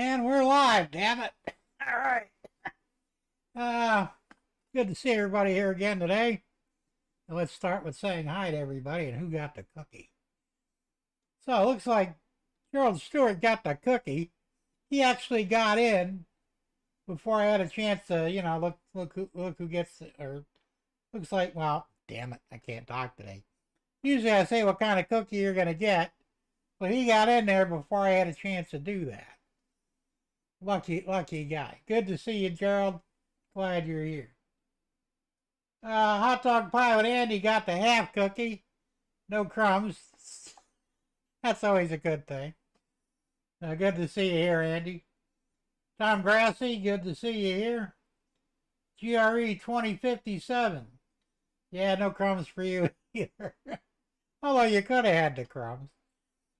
And we're live, damn it. All right. Good to see everybody here again today. And let's start with saying hi to everybody and who got the cookie. So it looks like Gerald Stewart got the cookie. He actually got in before I had a chance to, look who gets it. Or looks like, well, damn it, I can't talk today. Usually I say what kind of cookie you're going to get, but he got in there before I had a chance to do that. Lucky guy. Good to see you, Gerald. Glad you're here. Hot Dog Pilot Andy got the half cookie. No crumbs. That's always a good thing. Good to see you here, Andy. Tom Grassi, good to see you here. GRE 2057. Yeah, no crumbs for you either. Although you could have had the crumbs.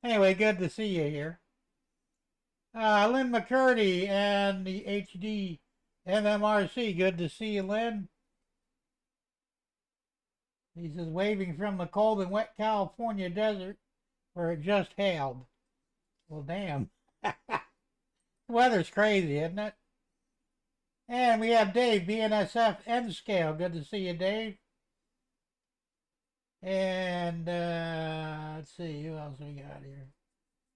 Anyway, good to see you here. Lynn McCurdy and the HD MMRC. Good to see you, Lynn. He says, waving from the cold and wet California desert where it just hailed. Well, damn. The weather's crazy, isn't it? And we have Dave, BNSF N Scale. Good to see you, Dave. And let's see, who else we got here?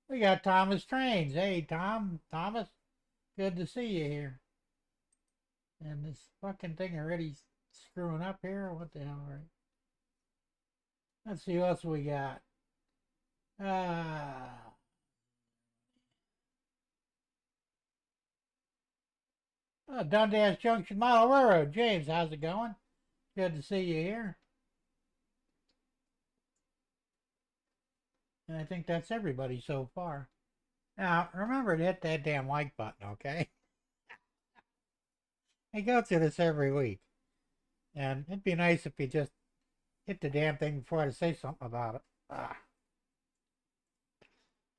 We got Thomas Trains. Hey, Thomas, good to see you here. And this fucking thing already screwing up here. What the hell, right? Let's see what else we got. Dundas Junction Model Railroad. James, how's it going? Good to see you here. And I think that's everybody so far. Now, remember to hit that damn like button, okay? I go through this every week. And it'd be nice if you just hit the damn thing before I say something about it.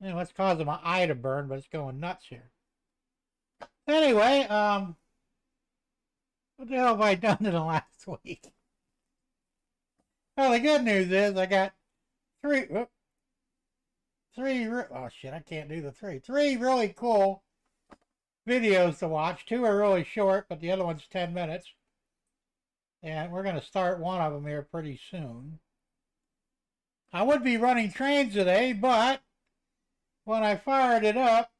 You know, it's causing my eye to burn, but it's going nuts here. Anyway, what the hell have I done in the last week? Well, the good news is I got three, oh shit, I can't do the three really cool videos to watch. Two are really short, but the other one's 10 minutes. And we're going to start one of them here pretty soon. I would be running trains today, but when I fired it up,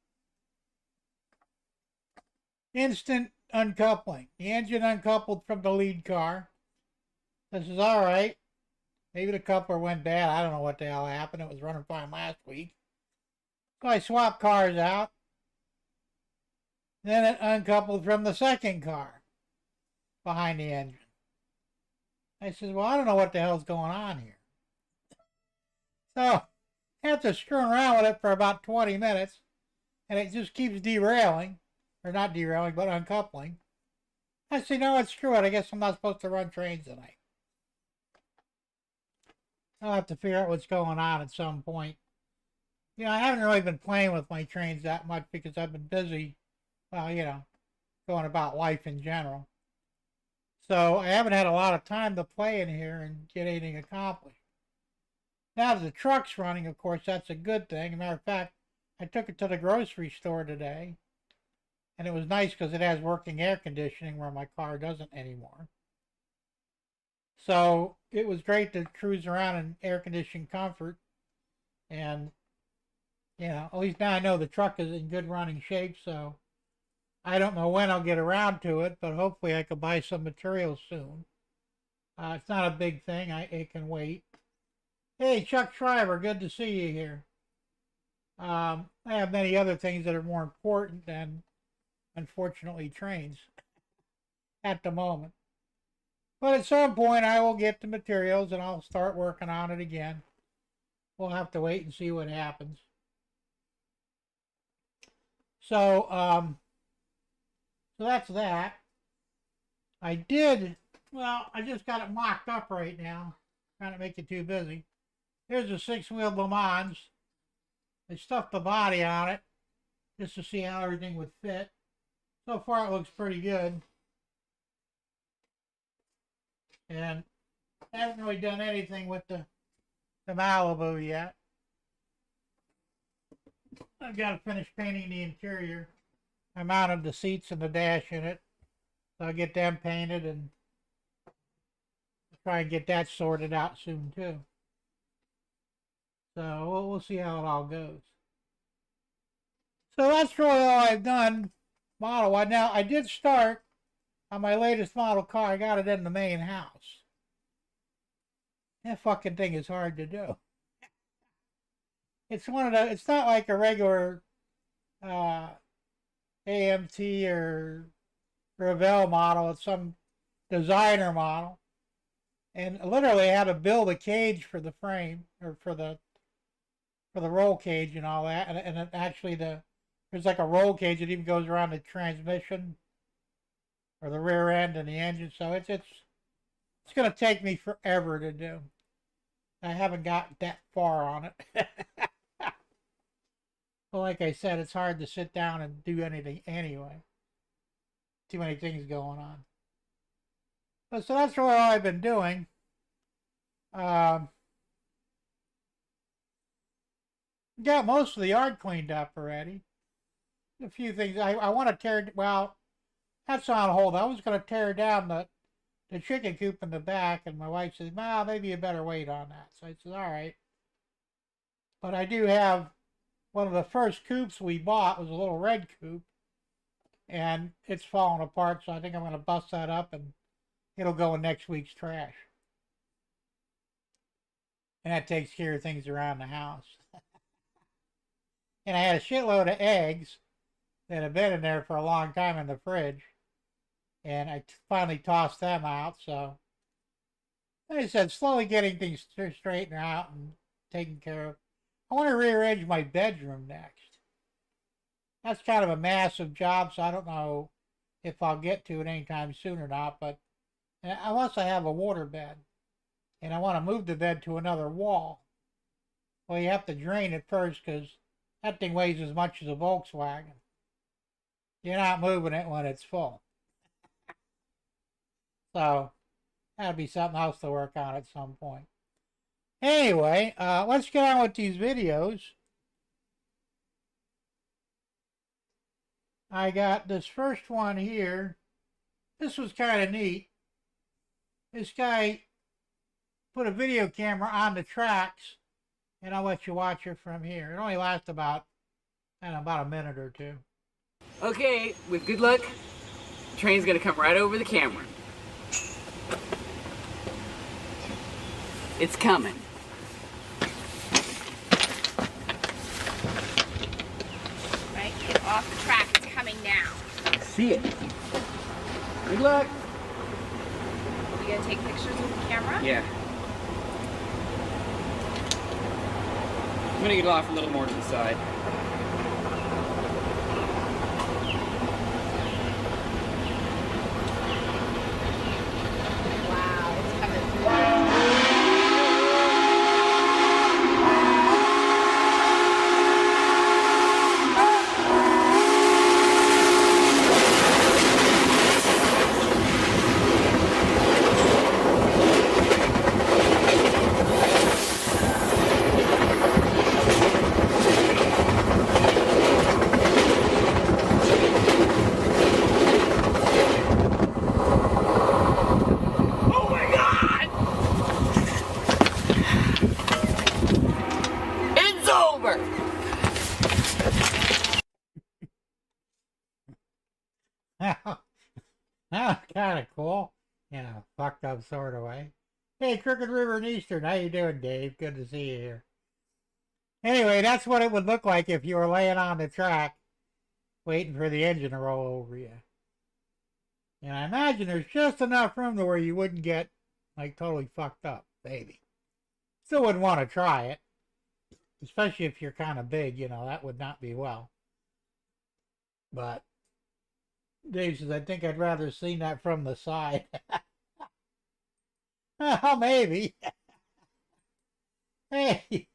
instant uncoupling. The engine uncoupled from the lead car. This is all right. Maybe the coupler went bad. I don't know what the hell happened. It was running fine last week. So I swapped cars out. Then it uncoupled from the second car behind the engine. I said, well, I don't know what the hell's going on here. So after screwing around with it for about 20 minutes, and it just keeps derailing, or not derailing, but uncoupling, I said, no, it's screw it. I guess I'm not supposed to run trains tonight. I'll have to figure out what's going on at some point. You know, I haven't really been playing with my trains that much because I've been busy, well, you know, going about life in general. So I haven't had a lot of time to play in here and get anything accomplished. Now that the truck's running, of course, that's a good thing. As a matter of fact, I took it to the grocery store today. And it was nice because it has working air conditioning where my car doesn't anymore. So it was great to cruise around in air-conditioned comfort. And, you know, at least now I know the truck is in good running shape, so I don't know when I'll get around to it, but hopefully I can buy some materials soon. It's not a big thing. It can wait. Hey, Chuck Schreiber, good to see you here. I have many other things that are more important than, unfortunately, trains at the moment. But at some point, I will get the materials and I'll start working on it again. We'll have to wait and see what happens. So that's that. I just got it mocked up right now. Trying to make it too busy. Here's a 6-wheel Le Mans. I stuffed the body on it just to see how everything would fit. So far it looks pretty good. And I haven't really done anything with the Malibu yet. I've got to finish painting the interior. I mounted the seats and the dash in it. So I'll get them painted and try and get that sorted out soon too. So we'll see how it all goes. So that's really all I've done model-wise. Now, I did start on my latest model car. I got it in the main house. That fucking thing is hard to do. It's it's not like a regular AMT or Revell model. It's some designer model. And literally I had to build a cage for the frame, or for the roll cage and all that. And it actually there's like a roll cage that even goes around the transmission or the rear end and the engine. So it's going to take me forever to do. I haven't got that far on it. Well, like I said, it's hard to sit down and do anything anyway. Too many things going on. But so that's really all I've been doing. Got most of the yard cleaned up already. A few things I want to tear. Well, that's on hold. I was going to tear down the chicken coop in the back, and my wife said, "Well, maybe you better wait on that." So I said, "All right." But I do have one of the first coops we bought was a little red coop, and it's falling apart. So I think I'm going to bust that up, and it'll go in next week's trash. And that takes care of things around the house. And I had a shitload of eggs that have been in there for a long time in the fridge. And I finally tossed them out. So, like I said, slowly getting things straightened out and taken care of. I want to rearrange my bedroom next. That's kind of a massive job, so I don't know if I'll get to it anytime soon or not. But unless I have a water bed, and I want to move the bed to another wall. Well, you have to drain it first because that thing weighs as much as a Volkswagen. You're not moving it when it's full. So that'll be something else to work on at some point. Anyway, let's get on with these videos. I got this first one here. This was kind of neat. This guy put a video camera on the tracks, and I'll let you watch it from here. It only lasts about a minute or two. Okay, with good luck, the train's gonna come right over the camera. It's coming. Right, get off the track. It's coming now. See it. Good luck. You gonna take pictures with the camera? Yeah. I'm gonna get off a little more to the side. Wow, it's coming through. That's kind of cool. In a fucked up sort of way. Hey, Crooked River and Eastern. How you doing, Dave? Good to see you here. Anyway, that's what it would look like if you were laying on the track waiting for the engine to roll over you. And I imagine there's just enough room to where you wouldn't get, like, totally fucked up, maybe. Still wouldn't want to try it. Especially if you're kind of big, you know, that would not be well. But Dave says, I think I'd rather seen that from the side. Oh, maybe. Hey,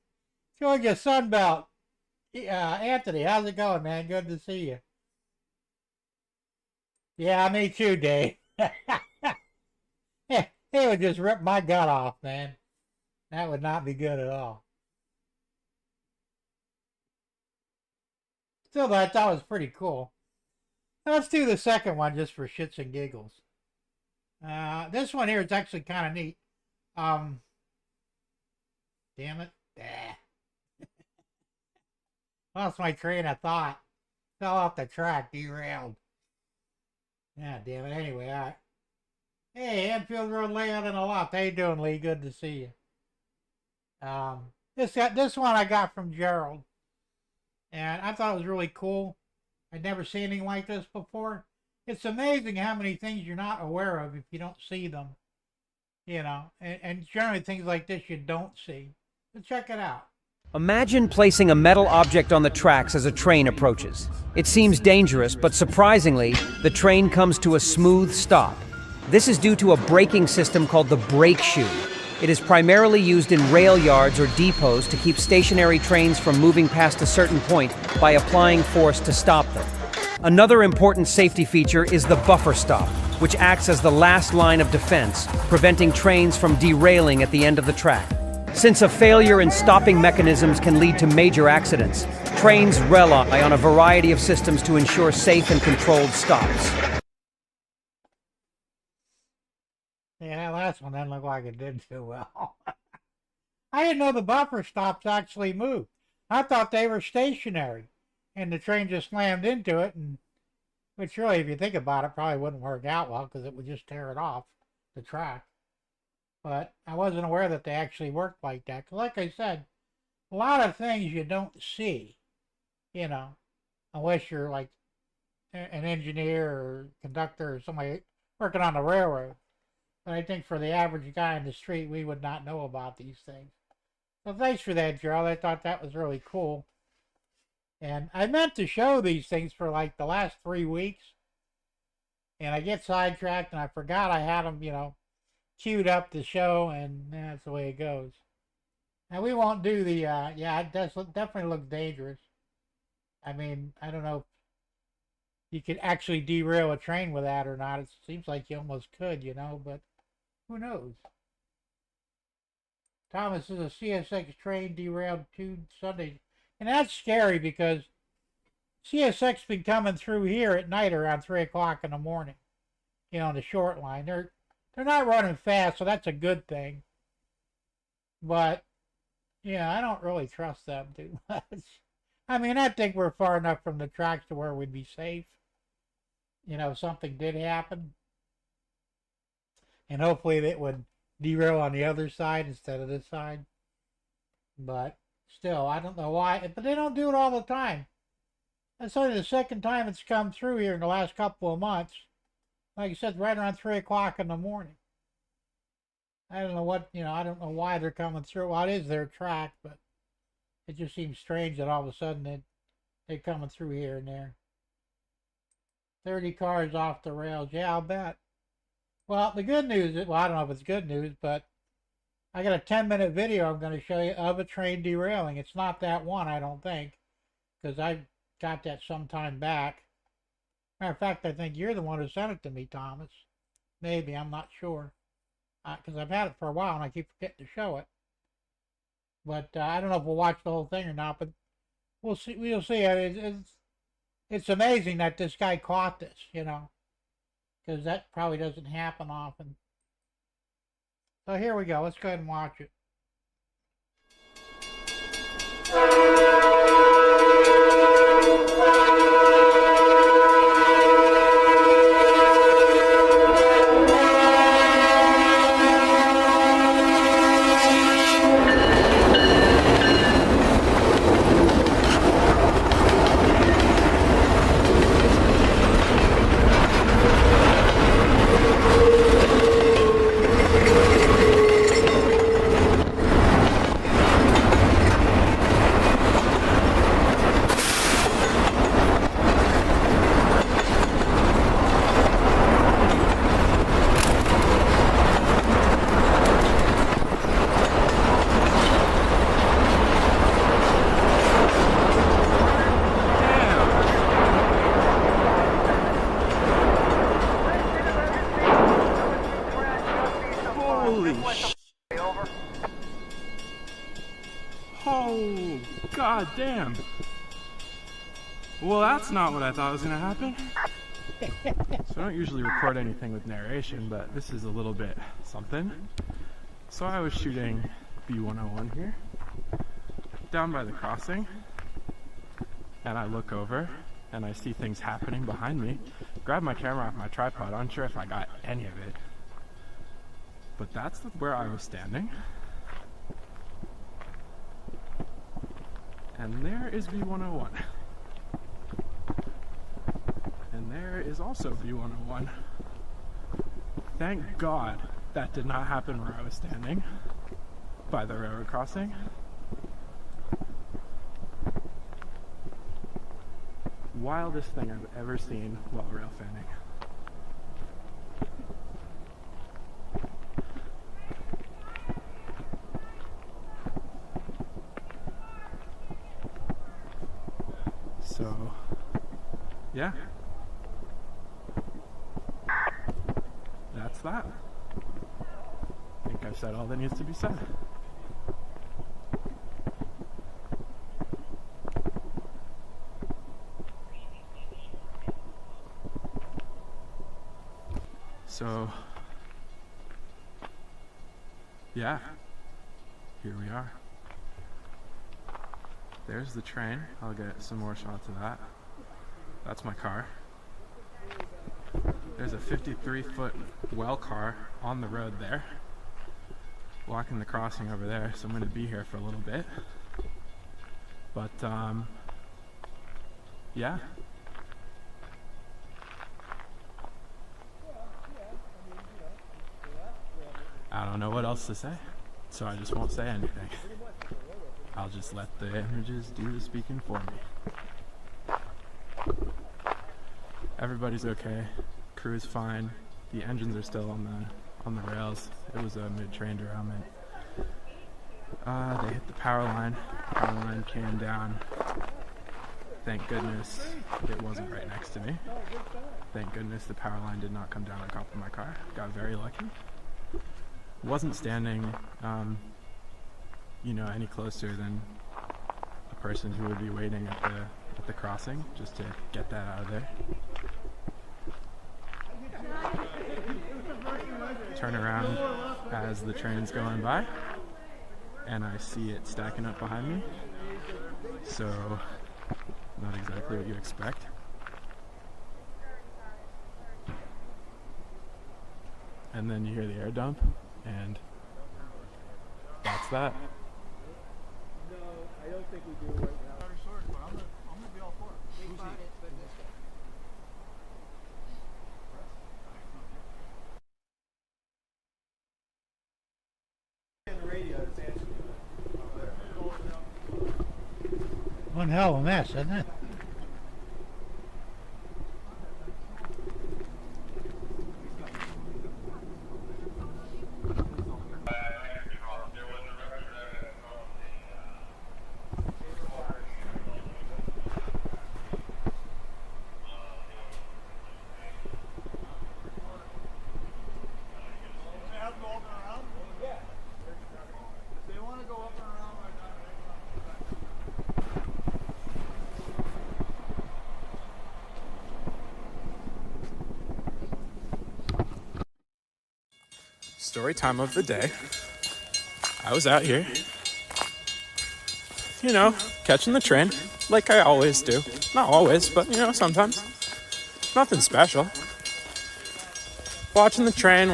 Georgia Sunbelt. Anthony, how's it going, man? Good to see you. Yeah, me too, Dave. It would just rip my gut off, man. That would not be good at all. Still, I thought it was pretty cool. Let's do the second one just for shits and giggles. This one here is actually kind of neat. Damn it. Lost my train of thought. Fell off the track, derailed. Yeah, damn it. Anyway, all right. Hey, Anfield Road Layout and a Loft. How you doing, Lee? Good to see you. This one I got from Gerald. And I thought it was really cool. I'd never seen anything like this before. It's amazing how many things you're not aware of if you don't see them. You know, and generally things like this you don't see. So check it out. Imagine placing a metal object on the tracks as a train approaches. It seems dangerous, but surprisingly, the train comes to a smooth stop. This is due to a braking system called the brake shoe. It is primarily used in rail yards or depots to keep stationary trains from moving past a certain point by applying force to stop them. Another important safety feature is the buffer stop, which acts as the last line of defense, preventing trains from derailing at the end of the track. Since a failure in stopping mechanisms can lead to major accidents, trains rely on a variety of systems to ensure safe and controlled stops. Yeah, that last one doesn't look like it did too well. I didn't know the buffer stops actually moved. I thought they were stationary, and the train just slammed into it, and which really, if you think about it, probably wouldn't work out well because it would just tear it off the track. But I wasn't aware that they actually worked like that. 'Cause like I said, a lot of things you don't see, you know, unless you're like an engineer or conductor or somebody working on the railroad. But I think for the average guy in the street, we would not know about these things. So thanks for that, Gerald. I thought that was really cool. And I meant to show these things for like the last 3 weeks. And I get sidetracked and I forgot I had them, you know, queued up to show, and that's the way it goes. Now we won't do the, yeah, it does definitely look dangerous. I mean, I don't know if you could actually derail a train with that or not. It seems like you almost could, you know, but who knows? Thomas is a CSX train derailed 2 Sundays. And that's scary because CSX been coming through here at night around 3 o'clock in the morning, you know, on the short line. They're not running fast, so that's a good thing. But, yeah, I don't really trust them too much. I mean, I think we're far enough from the tracks to where we'd be safe. You know, if something did happen. And hopefully it would derail on the other side instead of this side. But still, I don't know why. But they don't do it all the time. That's only the second time it's come through here in the last couple of months. Like I said, right around 3 o'clock in the morning. I don't know what, you know, I don't know why they're coming through. Well, it is their track, but it just seems strange that all of a sudden they're coming through here and there. 30 cars off the rails. Yeah, I'll bet. Well, the good news is, well, I don't know if it's good news, but I got a 10-minute video I'm going to show you of a train derailing. It's not that one, I don't think, because I got that some time back. Matter of fact, I think you're the one who sent it to me, Thomas. Maybe, I'm not sure. Because I've had it for a while and I keep forgetting to show it. But I don't know if we'll watch the whole thing or not, but we'll see. We'll see. It's amazing that this guy caught this, you know, because that probably doesn't happen often. So here we go. Let's go ahead and watch it. Oh, god damn. Well, that's not what I thought was gonna happen. So I don't usually record anything with narration, but this is a little bit something. So I was shooting B101 here, down by the crossing, and I look over and I see things happening behind me. Grab my camera off my tripod, unsure if I got any of it. But that's where I was standing. And there is B101. And there is also B101. Thank God that did not happen where I was standing by the railroad crossing. Wildest thing I've ever seen while rail fanning. So, yeah. That's that. I think I've said all that needs to be said. So, yeah, here we are. There's the train. I'll get some more shots of that. That's my car. There's a 53-foot well car on the road there, blocking the crossing over there, so I'm going to be here for a little bit. But, yeah. I don't know what else to say, so I just won't say anything. I'll just let the images do the speaking for me. Everybody's okay. Crew's fine. The engines are still on the rails. It was a mid-train derailment. They hit the power line. Power line came down. Thank goodness it wasn't right next to me. Thank goodness the power line did not come down on top of my car. Got very lucky. Wasn't standing, any closer than a person who would be waiting at the crossing just to get that out of there. Turn around as the train's going by, and I see it stacking up behind me. So, not exactly what you expect. And then you hear the air dump, and that's that. No, I don't think we do right now. But I'm gonna be all for it. Who's he? One hell of a mess, isn't it? Story time of the day. I was out here, catching the train, like I always do. Not always, but sometimes. Nothing special. Watching the train,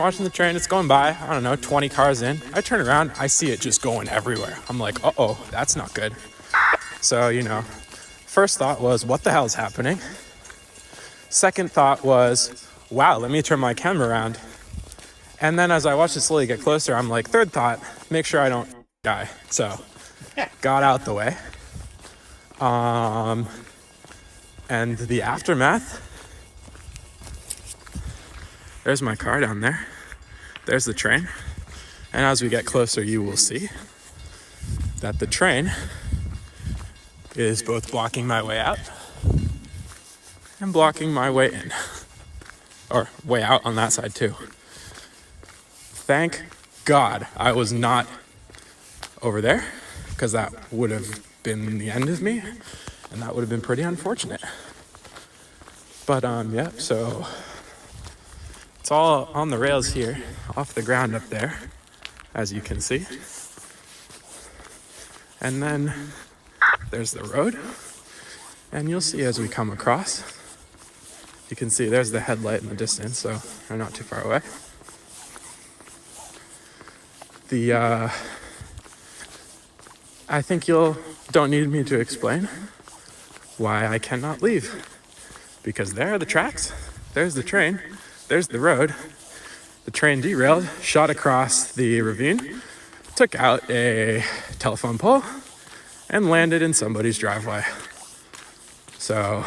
it's going by, 20 cars in. I turn around, I see it just going everywhere. I'm like, uh-oh, that's not good. So, first thought was, what the hell's happening? Second thought was, wow, let me turn my camera around. And then as I watched it slowly get closer, I'm like, third thought, make sure I don't die. So, got out the way. And the aftermath, there's my car down there. There's the train. And as we get closer, you will see that the train is both blocking my way out and blocking my way in. Or way out on that side too. Thank God I was not over there, because that would have been the end of me, and that would have been pretty unfortunate. But yeah, so it's all on the rails here, off the ground up there, as you can see. And then there's the road, and you'll see as we come across, you can see there's the headlight in the distance, so we're not too far away. I think you don't need me to explain why I cannot leave. Because there are the tracks, there's the train, there's the road. The train derailed, shot across the ravine, took out a telephone pole, and landed in somebody's driveway. So,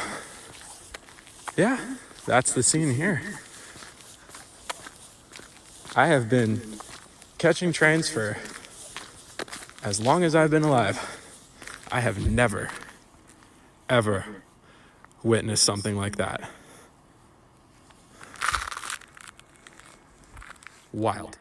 yeah, that's the scene here. I have been catching trains for as long as I've been alive. I have never, ever witnessed something like that. Wild.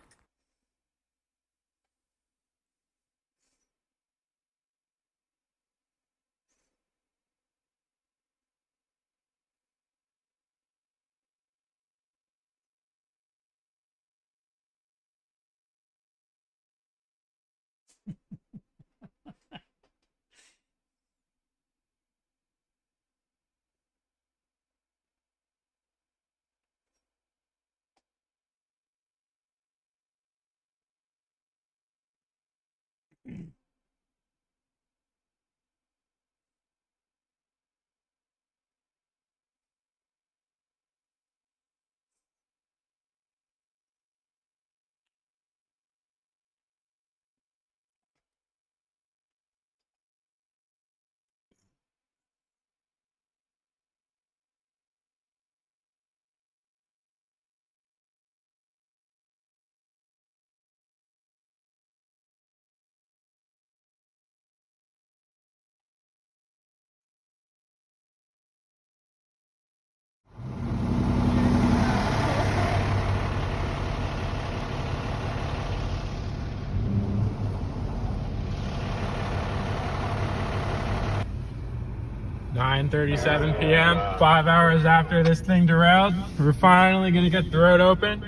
(9:37 p.m.), 5 hours after this thing derailed. We're finally gonna get the road open.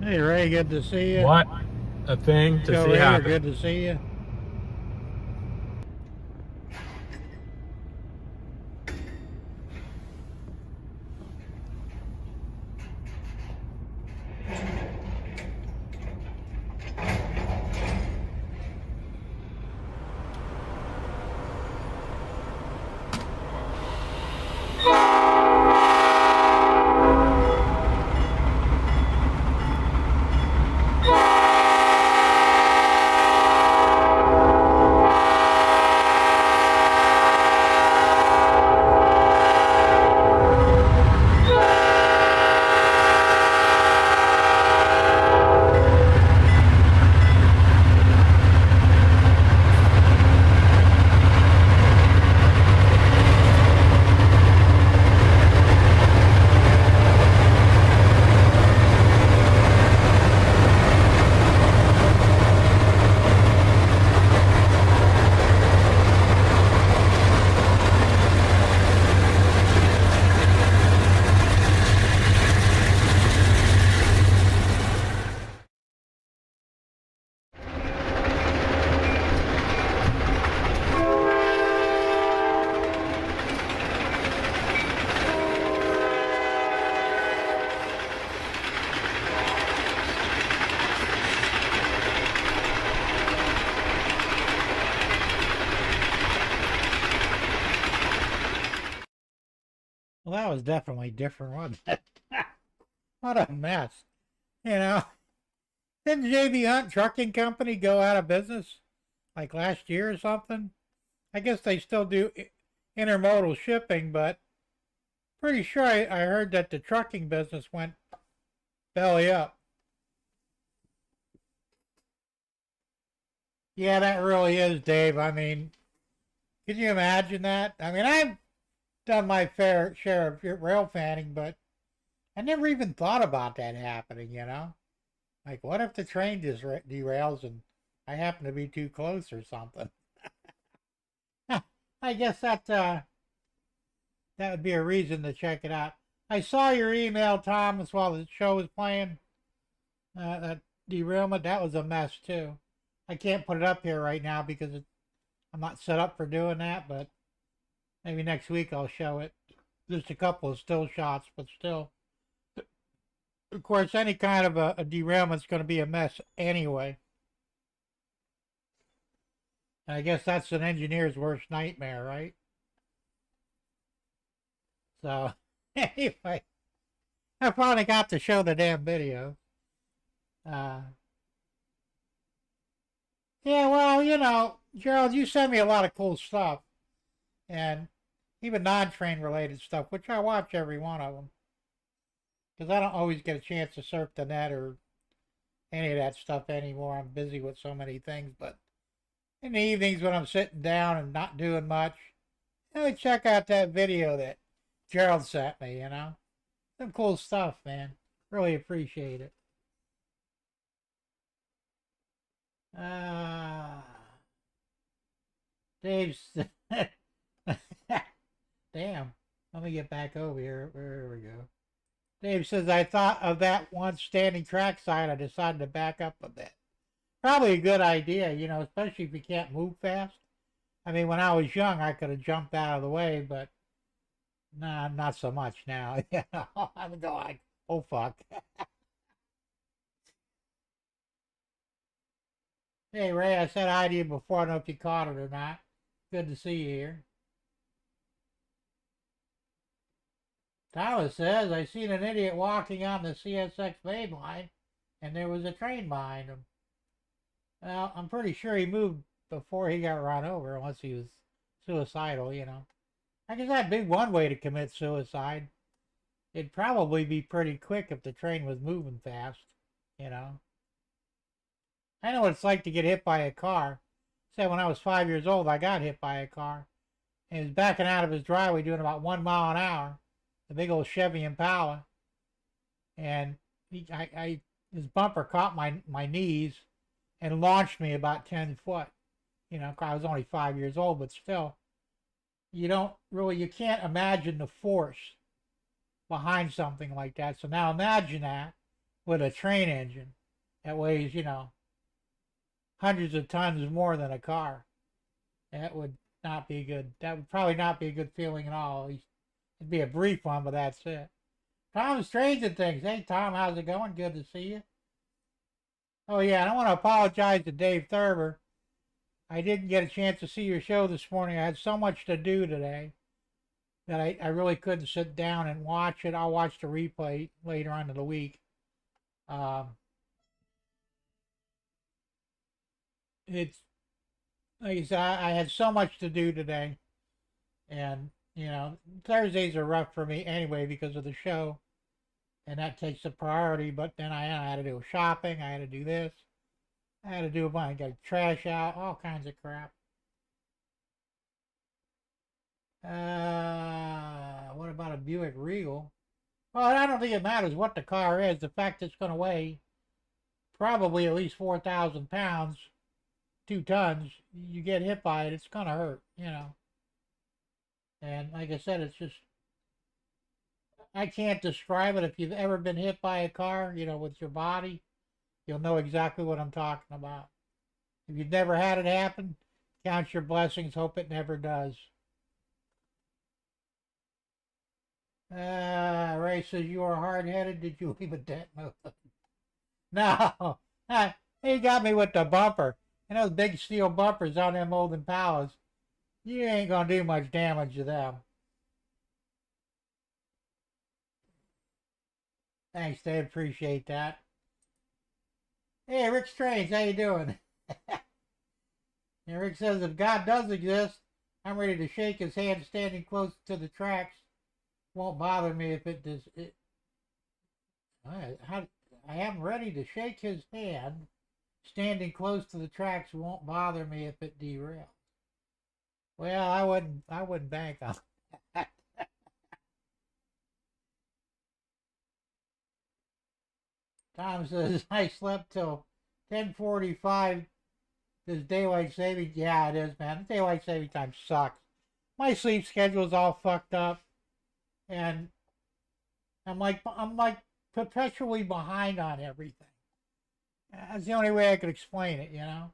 Hey Ray, good to see you. What a thing to Joe see Ray, happen. good to see you. Well, that was definitely different, wasn't it? What a mess. You know, didn't JB Hunt Trucking Company go out of business like last year or something? I guess they still do intermodal shipping, but pretty sure I heard that the trucking business went belly up. Yeah, that really is, Dave. I mean, can you imagine that? I mean, I've done my fair share of rail fanning, but I never even thought about that happening, you know? Like, what if the train just derails and I happen to be too close or something? I guess that that would be a reason to check it out. I saw your email, Thomas, while the show was playing. That derailment, that was a mess too. I can't put it up here right now because I'm not set up for doing that, but maybe next week I'll show it. Just a couple of still shots, but still. Of course, any kind of a derailment's going to be a mess anyway. And I guess that's an engineer's worst nightmare, right? So, anyway, I finally got to show the damn video. Yeah, well, you know, Gerald, you send me a lot of cool stuff. And even non-train related stuff, which I watch every one of them. Because I don't always get a chance to surf the net or any of that stuff anymore. I'm busy with so many things. But in the evenings when I'm sitting down and not doing much, check out that video that Gerald sent me, you know. Some cool stuff, man. Really appreciate it. Dave's... Damn. Let me get back over here. There we go. Dave says, I thought of that once standing trackside. I decided to back up a bit. Probably a good idea, you know, especially if you can't move fast. I mean, when I was young, I could have jumped out of the way, but nah, not so much now. You know, I'm going, oh, fuck. Hey, Ray, I said hi to you before. I don't know if you caught it or not. Good to see you here. Thomas says, I seen an idiot walking on the CSX main line, and there was a train behind him. Well, I'm pretty sure he moved before he got run over, unless he was suicidal, you know. I guess that'd be one way to commit suicide. It'd probably be pretty quick if the train was moving fast, you know. I know what it's like to get hit by a car. Said when I was 5 years old, I got hit by a car. And he was backing out of his driveway doing about 1 mile an hour. The big old Chevy Impala, and his bumper caught my knees and launched me about 10 foot. You know, I was only 5 years old, but still, you can't imagine the force behind something like that. So now imagine that with a train engine that weighs, you know, hundreds of tons more than a car. That would not be good. That would probably not be a good feeling at all. It'd be a brief one, but that's it. Tom's Trades and Things. Hey, Tom, how's it going? Good to see you. Oh, yeah, and I want to apologize to Dave Thurber. I didn't get a chance to see your show this morning. I had so much to do today that I really couldn't sit down and watch it. I'll watch the replay later on in the week. It's, like I said, I had so much to do today. And you know, Thursdays are rough for me anyway because of the show, and that takes the priority. But then I had to do shopping, I had to do this, I had to do a bunch, get trash out, all kinds of crap. What about a Buick Regal? Well, I don't think it matters what the car is. The fact it's going to weigh probably at least 4,000 pounds, 2 tons. You get hit by it, it's going to hurt, you know. And like I said, it's just, I can't describe it. If you've ever been hit by a car, you know, with your body, you'll know exactly what I'm talking about. If you've never had it happen, count your blessings, hope it never does. Ray says, you are hard-headed. Did you leave a dent? No. He got me with the bumper. And those big steel bumpers on them old Impalas. You ain't gonna do much damage to them. Thanks, Dave. Appreciate that. Hey, Rick Strange, how you doing? And Rick says, if God does exist, I'm ready to shake his hand standing close to the tracks. Won't bother me if it does. I am ready to shake his hand standing close to the tracks. Won't bother me if it derails. Well, I wouldn't bank on that. Tom says, I slept till 10:45. This daylight saving, yeah, it is, man. Daylight saving time sucks. My sleep schedule is all fucked up. and I'm like perpetually behind on everything. That's the only way I could explain it, you know.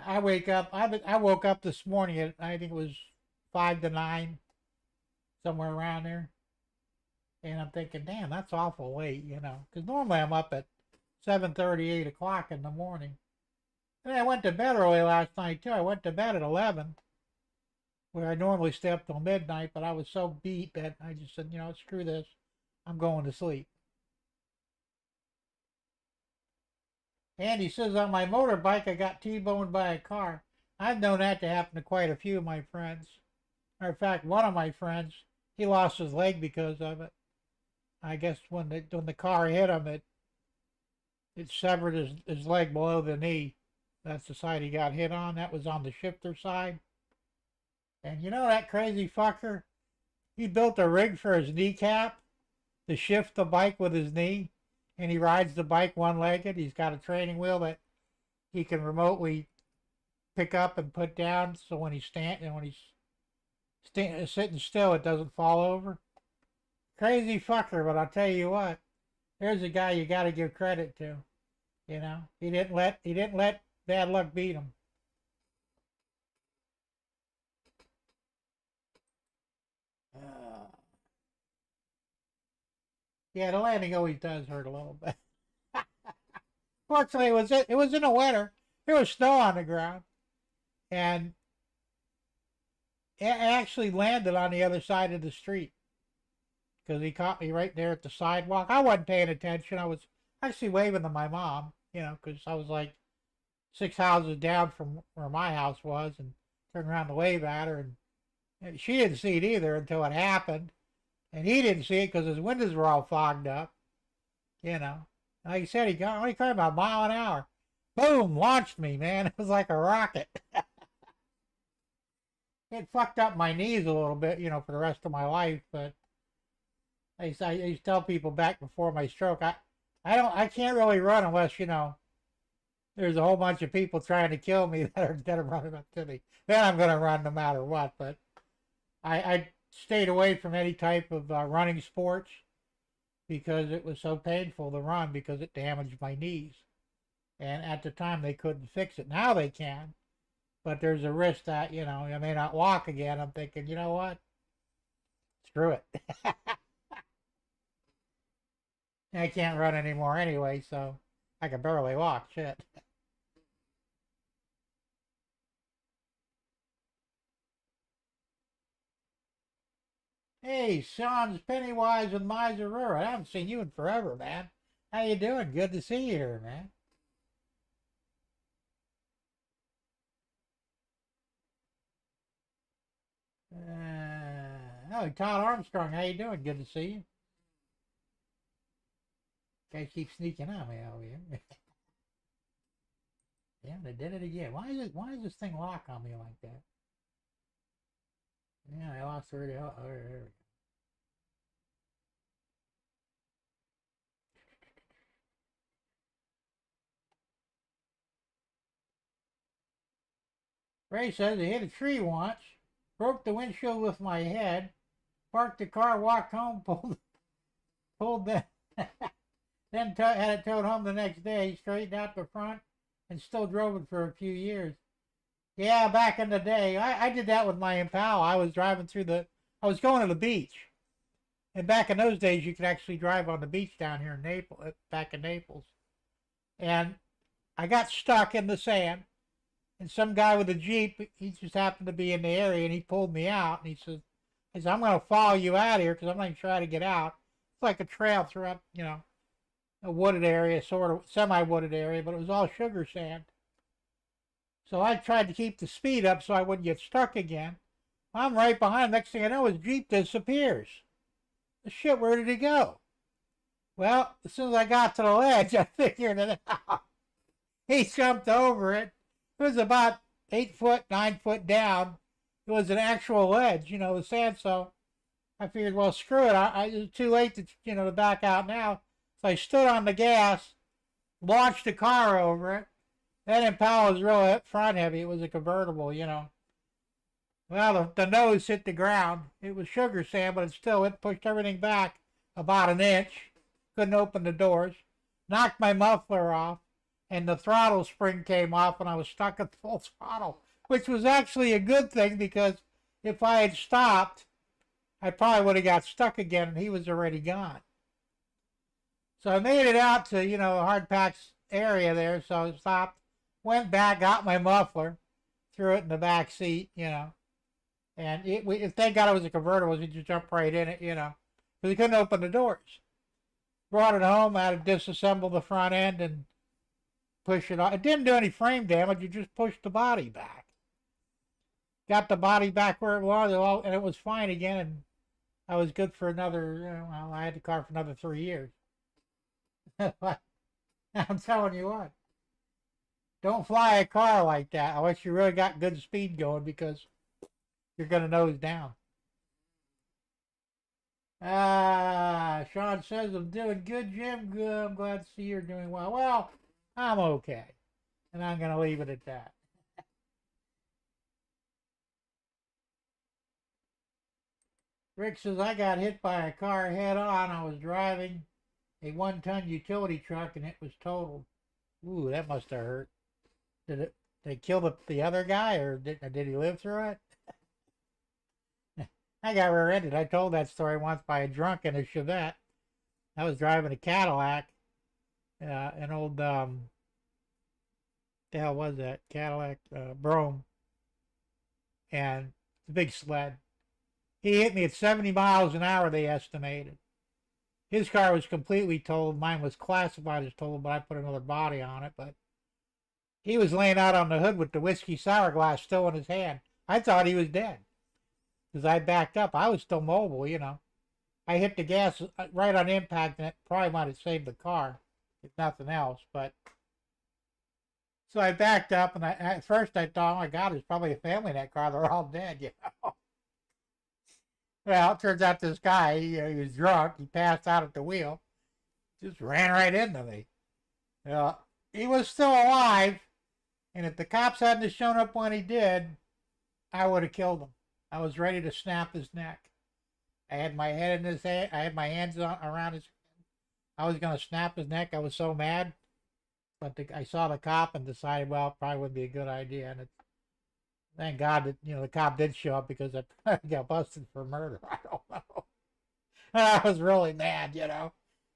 I wake up. I woke up this morning at, I think it was 5 to 9, somewhere around there, and I'm thinking, damn, that's awful late, you know, because normally I'm up at 7:30, 8 o'clock in the morning. And I went to bed early last night too. I went to bed at 11, where I normally stay up till midnight, but I was so beat that I just said, you know, screw this, I'm going to sleep. Andy says on my motorbike I got T-boned by a car. I've known that to happen to quite a few of my friends. Matter of fact, one of my friends, he lost his leg because of it. I guess when the car hit him, it severed his leg below the knee. That's the side he got hit on. That was on the shifter side. And you know that crazy fucker? He built a rig for his kneecap to shift the bike with his knee. And he rides the bike one-legged. He's got a training wheel that he can remotely pick up and put down, so when he's sitting still, it doesn't fall over. Crazy fucker, but I'll tell you what, there's a guy you got to give credit to. You know, he didn't let bad luck beat him. Yeah, the landing always does hurt a little bit. Fortunately, it was in the winter. There was snow on the ground, and it actually landed on the other side of the street because he caught me right there at the sidewalk. I wasn't paying attention. I was actually waving to my mom, you know, because I was like 6 houses down from where my house was, and turned around to wave at her, and she didn't see it either until it happened. And he didn't see it because his windows were all fogged up, you know. Like he said, he only came about a mile an hour. Boom, launched me, man. It was like a rocket. It fucked up my knees a little bit, you know, for the rest of my life. But I used to tell people back before my stroke, I can't really run unless, you know, there's a whole bunch of people trying to kill me that are running up to me. Then I'm going to run no matter what. But I stayed away from any type of running sports because it was so painful to run because it damaged my knees. And at the time they couldn't fix it. Now they can, but there's a risk that, you know, I may not walk again. I'm thinking, you know what? Screw it. I can't run anymore anyway, so I can barely walk. Shit. Hey, Sean's Pennywise with Miserura. I haven't seen you in forever, man. How you doing? Good to see you here, man. Todd Armstrong, how you doing? Good to see you. Guys keep sneaking on me over here. Yeah, they did it again. Why does this thing lock on me like that? Yeah, I lost the radio. Oh, there we go. Ray says he hit a tree once, broke the windshield with my head, parked the car, walked home, pulled the, then had it towed home the next day, straightened out the front, and still drove it for a few years. Yeah, back in the day, I did that with my Impala. I was driving I was going to the beach. And back in those days, you could actually drive on the beach down here in Naples, back in Naples. And I got stuck in the sand. And some guy with a Jeep, he just happened to be in the area, and he pulled me out. And he said, I'm going to follow you out here because I'm not even trying to get out. It's like a trail throughout, you know, a wooded area, sort of semi-wooded area, but it was all sugar sand. So I tried to keep the speed up so I wouldn't get stuck again. I'm right behind him. Next thing I know, his Jeep disappears. Shit, where did he go? Well, as soon as I got to the ledge, I figured it out. He jumped over it. It was about 8 foot, 9 foot down. It was an actual ledge, you know, the sand. So I figured, well, screw it. It was too late to, you know, to back out now. So I stood on the gas, launched the car over it. That Impala was real front heavy. It was a convertible, you know. Well, the nose hit the ground. It was sugar sand, but it pushed everything back about an inch. Couldn't open the doors. Knocked my muffler off, and the throttle spring came off, and I was stuck at full throttle, which was actually a good thing because if I had stopped, I probably would have got stuck again, and he was already gone. So I made it out to, the hard packs area there, so I stopped, went back, got my muffler, threw it in the back seat, and thank God it was a convertible, we just jumped right in it, because we couldn't open the doors. Brought it home, I had to disassemble the front end and push it off. It didn't do any frame damage, you just pushed the body back. Got the body back where it was, and it was fine again, and I was good for another, I had the car for another 3 years. I'm telling you what. Don't fly a car like that unless you really got good speed going because you're going to nose down. Sean says, I'm doing good, Jim. Good. I'm glad to see you're doing well. Well, I'm okay. And I'm going to leave it at that. Rick says, I got hit by a car head on. I was driving a 1-ton utility truck and it was totaled. Ooh, that must have hurt. Did they kill the other guy or did he live through it? I got rear-ended. I told that story once by a drunk in a Chevette. I was driving a Cadillac, an old, the hell was that? Cadillac, Brougham. And it's a big sled. He hit me at 70 miles an hour, they estimated. His car was completely totaled. Mine was classified as totaled, but I put another body on it. But he was laying out on the hood with the whiskey sour glass still in his hand. I thought he was dead because I backed up. I was still mobile, I hit the gas right on impact, and it probably might have saved the car, if nothing else. But so I backed up, and at first I thought, oh my God, there's probably a family in that car. They're all dead, Well, it turns out this guy, he was drunk. He passed out at the wheel. Just ran right into me. He was still alive, and if the cops hadn't shown up when he did, I would have killed him. I was ready to snap his neck. I had my head in his head. I had my hands around his head. I was going to snap his neck. I was so mad. But I saw the cop and decided, well, it probably wouldn't be a good idea. And thank God that, the cop did show up because I got busted for murder. I don't know. I was really mad,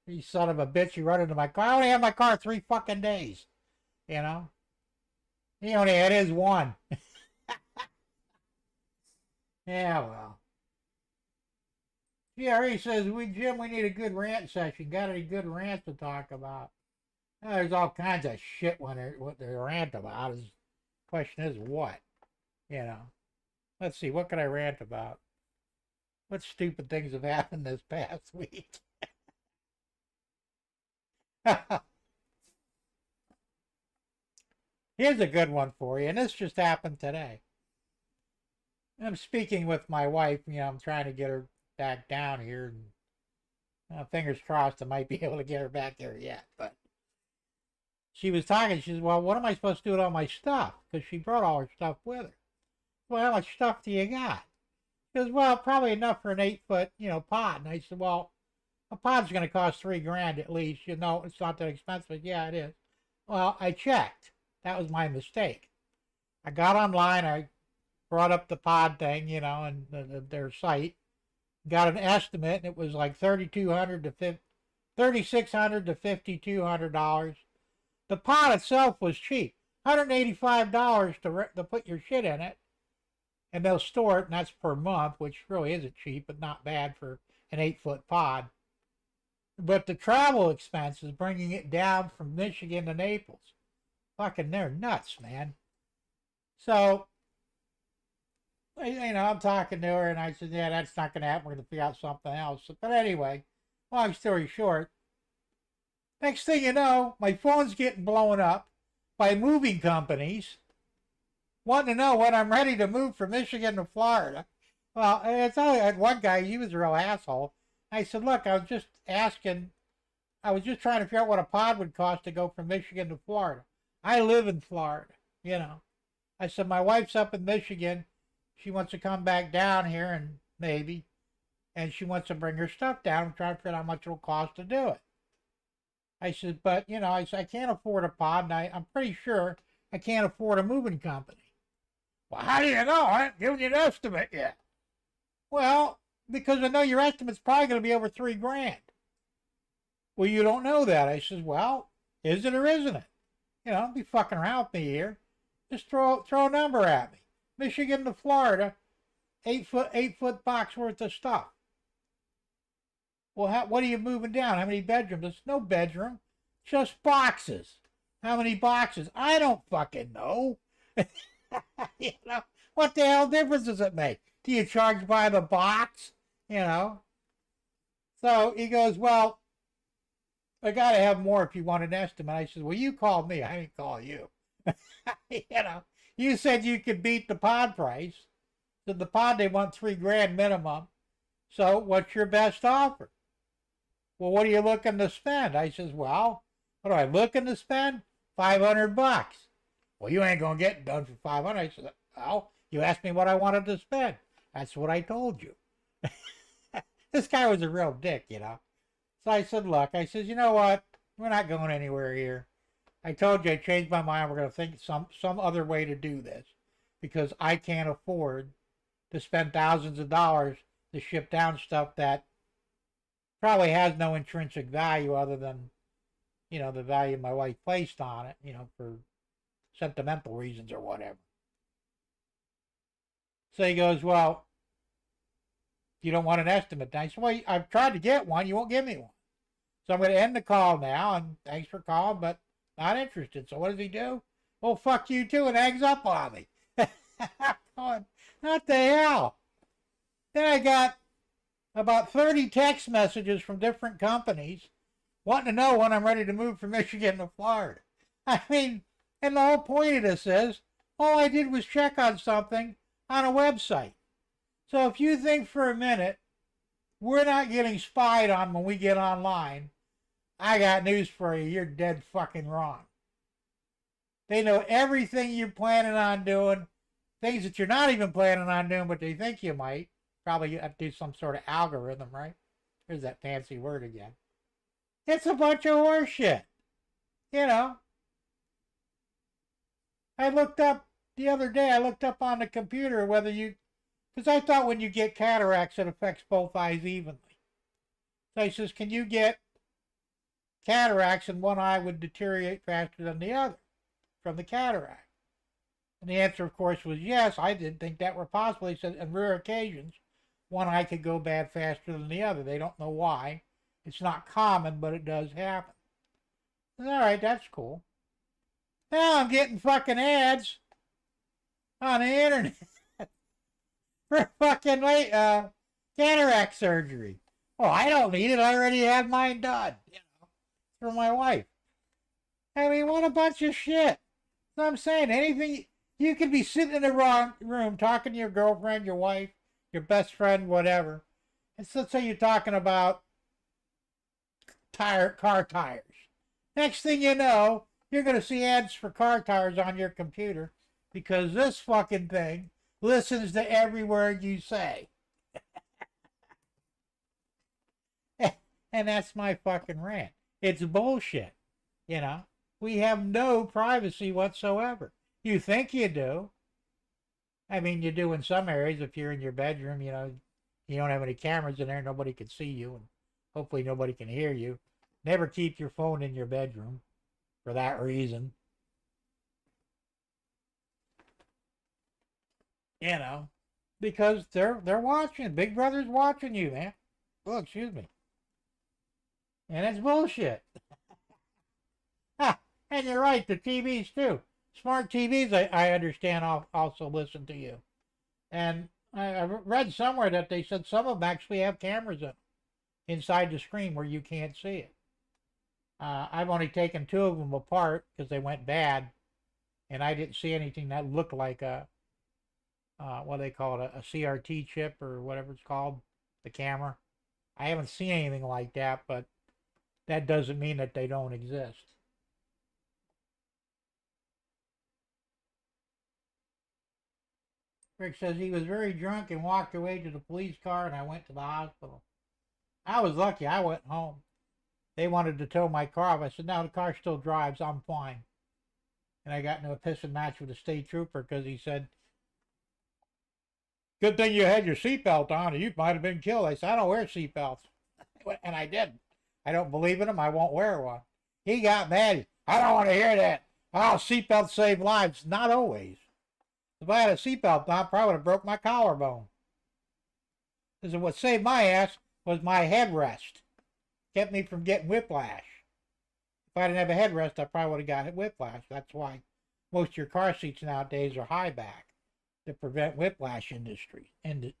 You son of a bitch, you run into my car. I only had my car 3 fucking days, He only had his one. Yeah, well. GRE says, Jim, we need a good rant session. Got any good rants to talk about? There's all kinds of shit what they rant about. The question is what? Let's see, what can I rant about? What stupid things have happened this past week? Here's a good one for you, and this just happened today. I'm speaking with my wife, I'm trying to get her back down here. And, fingers crossed I might be able to get her back there yet, but she was talking, she says, well, what am I supposed to do with all my stuff? Because she brought all her stuff with her. Well, how much stuff do you got? She goes, well, probably enough for an 8-foot, pod. And I said, well, a pod's going to cost $3,000 at least. It's not that expensive. Yeah, it is. Well, I checked. That was my mistake. I got online. I brought up the pod thing, and their site. Got an estimate, and it was like $3,600 to $5,200. The pod itself was cheap, $185 to put your shit in it, and they'll store it, and that's per month, which really isn't cheap, but not bad for an 8-foot pod. But the travel expenses, bringing it down from Michigan to Naples, fucking, they're nuts, man. So, I'm talking to her, and I said, yeah, that's not going to happen. We're going to figure out something else. But anyway, long story short, next thing you know, my phone's getting blown up by moving companies wanting to know when I'm ready to move from Michigan to Florida. Well, it's only one guy, he was a real asshole. I said, look, I was just trying to figure out what a pod would cost to go from Michigan to Florida. I live in Florida, I said, my wife's up in Michigan. she wants to come back down here and maybe, and she wants to bring her stuff down and try to figure out how much it'll cost to do it. I said, but you know, I said, I can't afford a pod, and I'm pretty sure I can't afford a moving company. Well, how do you know? I haven't given you an estimate yet. Well, because I know your estimate's probably going to be over $3,000. Well, you don't know that. I says, well, is it or isn't it? You know, don't be fucking around with me here. Just throw a number at me. Michigan to Florida, 8-foot box worth of stuff. Well, what are you moving down? How many bedrooms? There's no bedroom, just boxes. How many boxes? I don't fucking know. You know, what the hell difference does it make? Do you charge by the box? You know. So he goes, well, I got to have more if you want an estimate. I said, well, you called me. I didn't call you. You know, you said you could beat the pod price. So the pod, they want $3,000 minimum. So what's your best offer? Well, what are you looking to spend? I says, well, what am I looking to spend? $500. Well, you ain't going to get it done for $500. I said, well, you asked me what I wanted to spend. That's what I told you. This guy was a real dick, you know. So I said, look, I says, you know what? We're not going anywhere here. I told you I changed my mind. We're going to think some other way to do this because I can't afford to spend thousands of dollars to ship down stuff that probably has no intrinsic value other than, you know, the value my wife placed on it, you know, for sentimental reasons or whatever. So he goes, well, you don't want an estimate. And I said, well, I've tried to get one. You won't give me one. So I'm going to end the call now, and thanks for calling, but not interested. So what does he do? Well, fuck you too, and hangs up on me. Going, what the hell? Then I got about 30 text messages from different companies wanting to know when I'm ready to move from Michigan to Florida. I mean, and the whole point of this is, all I did was check on something on a website. So if you think for a minute we're not getting spied on when we get online, I got news for you. You're dead fucking wrong. They know everything you're planning on doing, things that you're not even planning on doing, but they think you might. Probably you have to do some sort of algorithm, right? There's that fancy word again. It's a bunch of horse shit. You know. I looked up the other day, I looked up on the computer whether you, because I thought when you get cataracts, it affects both eyes evenly. So he says, can you get cataracts and one eye would deteriorate faster than the other from the cataract? And the answer, of course, was yes. I didn't think that were possible. He said, on rare occasions, one eye could go bad faster than the other. They don't know why. It's not common, but it does happen. All right, that's cool. Now I'm getting fucking ads on the internet for fucking cataract surgery. Oh, I don't need it. I already had mine done. You know, for my wife. I mean, what a bunch of shit. So I'm saying anything. You could be sitting in the wrong room talking to your girlfriend, your wife, your best friend, whatever. And so let's say you're talking about car tires. Next thing you know, you're going to see ads for car tires on your computer because this fucking thing listens to every word you say. And that's my fucking rant. It's bullshit. You know, we have no privacy whatsoever. You think you do. I mean, you do in some areas. If you're in your bedroom, you know, you don't have any cameras in there, nobody can see you, and hopefully nobody can hear you. Never keep your phone in your bedroom for that reason. You know, because they're watching. Big Brother's watching you, man. Oh, excuse me. And it's bullshit. And you're right, the TVs too. Smart TVs, I understand, also listen to you. And I read somewhere that they said some of them actually have cameras in, inside the screen where you can't see it. I've only taken 2 of them apart because they went bad, and I didn't see anything that looked like a, what they call it, a CRT chip or whatever it's called, the camera. I haven't seen anything like that, but that doesn't mean that they don't exist. Rick says he was very drunk and walked away to the police car, and I went to the hospital. I was lucky. I went home. They wanted to tow my car off. I said, no, the car still drives. I'm fine. And I got into a pissing match with the state trooper because he said, good thing you had your seatbelt on, or you might have been killed. I said, I don't wear seatbelts. And I didn't. I don't believe in them. I won't wear one. He got mad. I don't want to hear that. Oh, seatbelts save lives. Not always. If I had a seatbelt on, I probably would have broke my collarbone. Because what saved my ass was my headrest. Kept me from getting whiplash. If I didn't have a headrest, I probably would have got whiplash. That's why most of your car seats nowadays are high back, to prevent whiplash injuries. And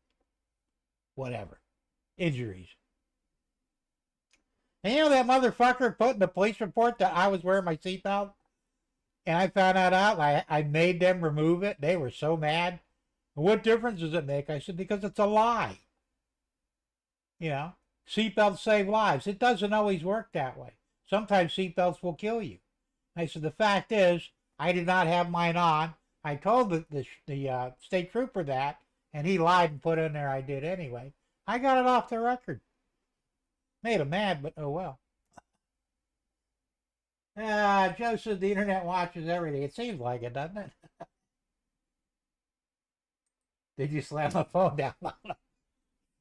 you know that motherfucker put in the police report that I was wearing my seatbelt? And I found that out. I made them remove it. They were so mad. What difference does it make? I said, because it's a lie. You know, seatbelts save lives. It doesn't always work that way. Sometimes seatbelts will kill you. I said, the fact is, I did not have mine on. I told the state trooper that, and he lied and put in there I did anyway. I got it off the record. Made him mad, but oh well. Joe says the internet watches everything. It seems like it, doesn't it? Did you slam my phone down?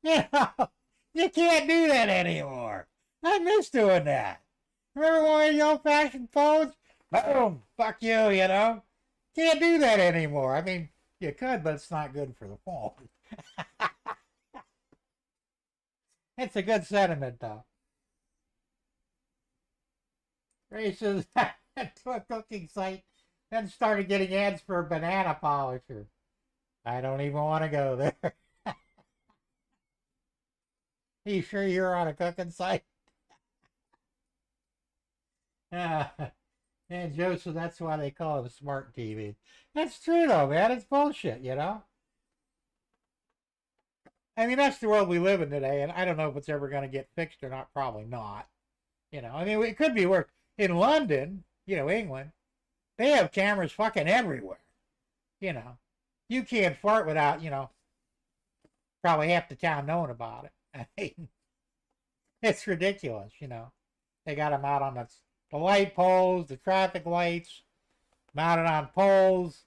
You know, you can't do that anymore. I miss doing that. Remember one of the old-fashioned phones? Boom, fuck you, you know? Can't do that anymore. I mean, you could, but it's not good for the phone. It's a good sentiment, though. Ray says, to a cooking site, then started getting ads for a banana polisher. I don't even want to go there. Are you sure you're on a cooking site? And Joe said that's why they call it a smart TV. That's true, though, man. It's bullshit, you know? I mean, that's the world we live in today, and I don't know if it's ever going to get fixed or not. Probably not. You know, I mean, it could be worse. In London, you know, England, they have cameras fucking everywhere. You know, you can't fart without, you know, probably half the town knowing about it. I mean, it's ridiculous, you know. They got them out on the light poles, the traffic lights, mounted on poles.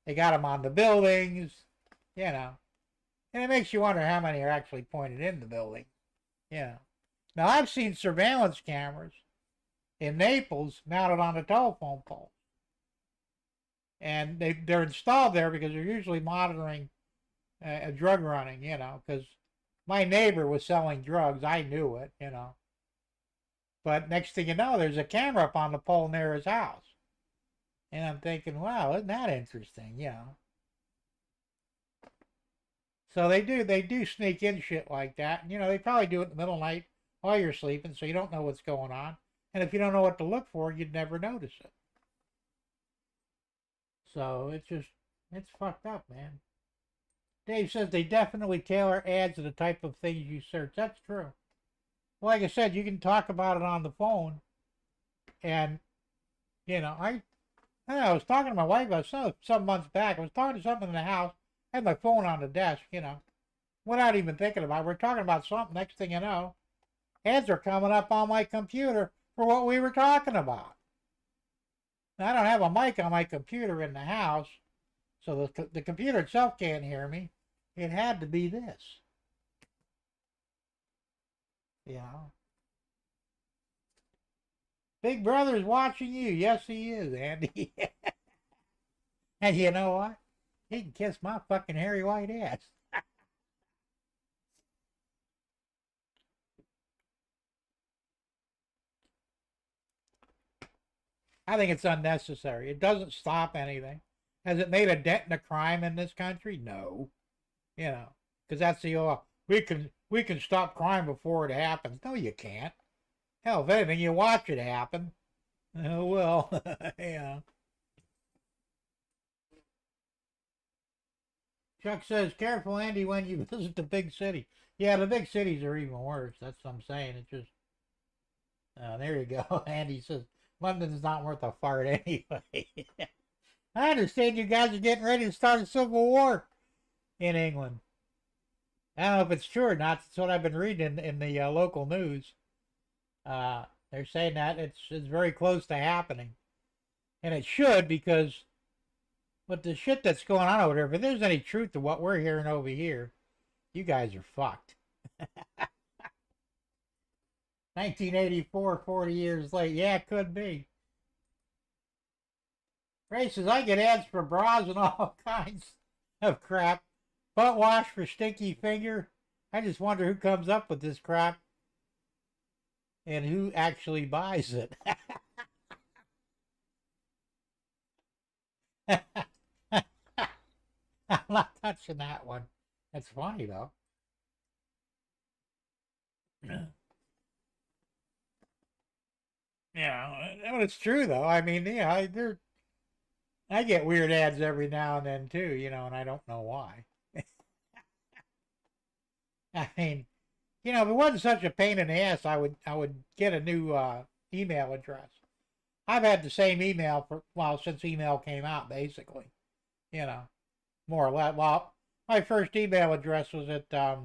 They got them on the buildings, you know. And it makes you wonder how many are actually pointed in the building. Yeah. Now, I've seen surveillance cameras in Naples mounted on a telephone pole. And they're installed there because they're usually monitoring a drug running, you know, because my neighbor was selling drugs. I knew it, you know. But next thing you know, there's a camera up on the pole near his house. And I'm thinking, wow, isn't that interesting, you know. So they do sneak in shit like that. And, you know, they probably do it in the middle of the night while you're sleeping, so you don't know what's going on. And if you don't know what to look for, you'd never notice it. So it's fucked up, man. Dave says they definitely tailor ads to the type of things you search. That's true. Well, like I said, you can talk about it on the phone. And, you know, I was talking to my wife about some months back. I was talking to something in the house. I had my phone on the desk, you know, without even thinking about it. We're talking about something. Next thing you know, ads are coming up on my computer for what we were talking about. Now, I don't have a mic on my computer in the house, so the computer itself can't hear me. It had to be this. You know. Big Brother's watching you. Yes, he is, Andy. And you know what? He can kiss my fucking hairy white ass. I think it's unnecessary. It doesn't stop anything. Has it made a dent in the crime in this country? No. You know, because that's the we can stop crime before it happens. No, you can't. Hell, if anything, you watch it happen. Oh well, yeah. Chuck says, careful, Andy, when you visit the big city. Yeah, the big cities are even worse. That's what I'm saying. It's just, there you go. Andy says, London's not worth a fart anyway. I understand you guys are getting ready to start a civil war. in England. I don't know if it's true or not. It's what I've been reading in the local news. They're saying that it's very close to happening, and it should, because with the shit that's going on over there, if there's any truth to what we're hearing over here, you guys are fucked. 1984, 40 years late. Yeah, it could be. Ray says, I get ads for bras and all kinds of crap. Butt wash for stinky finger. I just wonder who comes up with this crap and who actually buys it. I'm not touching that one. That's funny, though. Yeah, but it's true, though. I mean, yeah, I get weird ads every now and then, too, and I don't know why. I mean, if it wasn't such a pain in the ass, I would get a new email address. I've had the same email since email came out, basically. More or less. Well, my first email address was at oh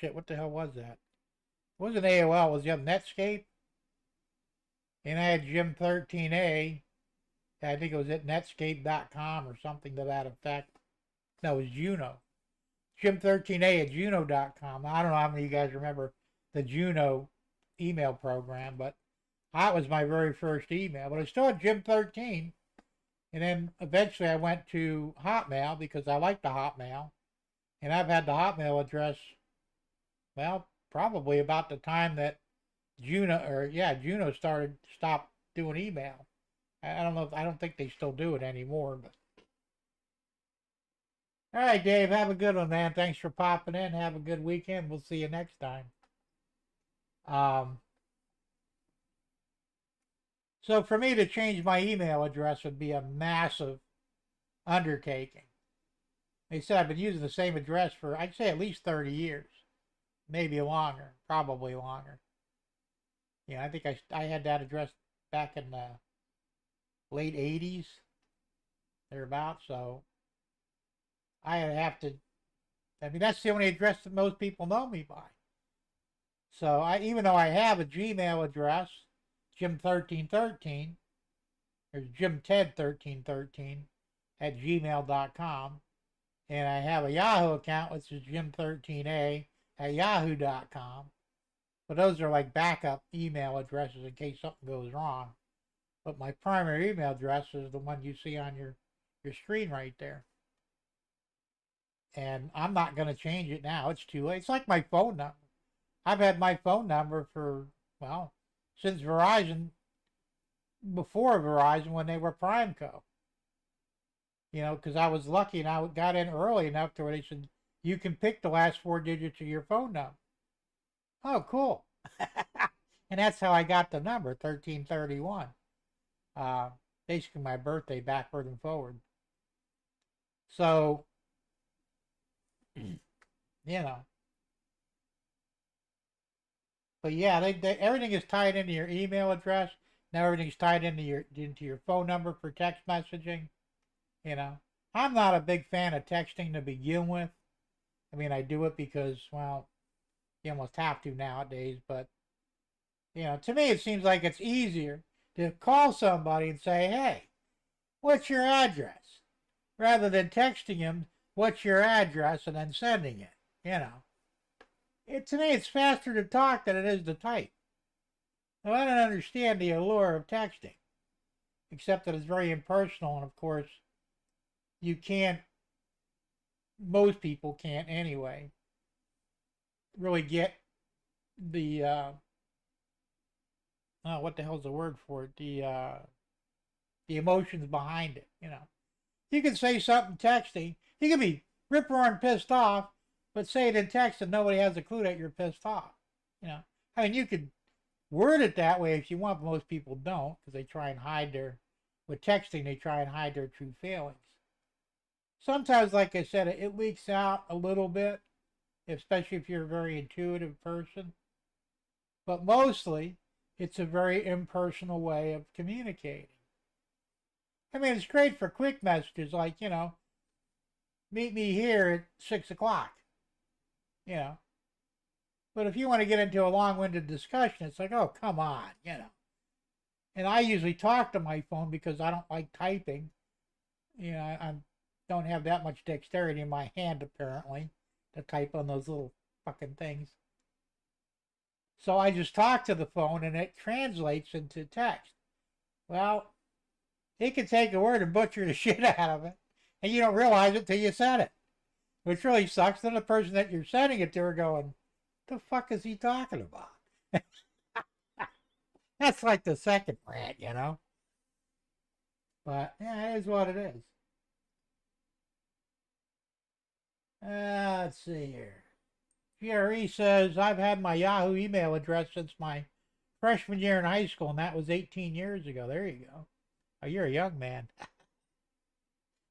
shit, what the hell was that? It wasn't AOL, it was Netscape. And I had Jim13A. I think it was at netscape.com or something to that effect. No, it was Juno. Jim13A at Juno.com. I don't know how many of you guys remember the Juno email program, but that was my very first email. But I still had Jim13. And then eventually I went to Hotmail because I liked the Hotmail. And I've had the Hotmail address, well, probably about the time that Juno stopped doing email. I don't think they still do it anymore, but. All right, Dave, have a good one, man. Thanks for popping in. Have a good weekend. We'll see you next time. So for me to change my email address would be a massive undertaking. They said I've been using the same address for, I'd say, at least 30 years. Maybe longer. Probably longer. I think I had that address back in the late 80s. Thereabouts, so I have to, that's the only address that most people know me by. So even though I have a Gmail address, Jim1313, or JimTed1313 at gmail.com, and I have a Yahoo account, which is Jim13A at yahoo.com. But those are like backup email addresses in case something goes wrong. But my primary email address is the one you see on your screen right there. And I'm not going to change it now. It's too late. It's like my phone number. I've had my phone number for, well, since Verizon, before Verizon, when they were Primeco. Because I was lucky and I got in early enough to where they said, you can pick the last 4 digits of your phone number. Oh, cool. And that's how I got the number, 1331. Basically my birthday backward and forward. So, But yeah, everything is tied into your email address. Now everything's tied into your phone number for text messaging. I'm not a big fan of texting to begin with. I do it because, well, you almost have to nowadays. But to me, it seems like it's easier to call somebody and say, "Hey, what's your address?" rather than texting him, "What's your address?" and then sending it. To me, it's faster to talk than it is to type. Now, I don't understand the allure of texting, except that it's very impersonal, and of course, most people can't anyway, really get the, what the hell's the word for it? The emotions behind it, You can say something texting, you can be rip-roaring pissed off, but say it in text and nobody has a clue that you're pissed off. You could word it that way if you want, but most people don't, because they try and hide with texting, they try and hide their true feelings. Sometimes, like I said, it leaks out a little bit, especially if you're a very intuitive person. But mostly, it's a very impersonal way of communicating. It's great for quick messages, like, meet me here at 6 o'clock. You know. But if you want to get into a long-winded discussion, it's like, oh, come on, you know. And I usually talk to my phone because I don't like typing. You know, I don't have that much dexterity in my hand, apparently, to type on those little fucking things. So I just talk to the phone and it translates into text. Well, it can take a word and butcher the shit out of it, and you don't realize it till you said it, which really sucks. Then the person that you're sending it to are going, the fuck is he talking about? That's like the second rant, you know? But, yeah, it is what it is. Let's see here. GRE says, I've had my Yahoo email address since my freshman year in high school, and that was 18 years ago. There you go. Oh, you're a young man.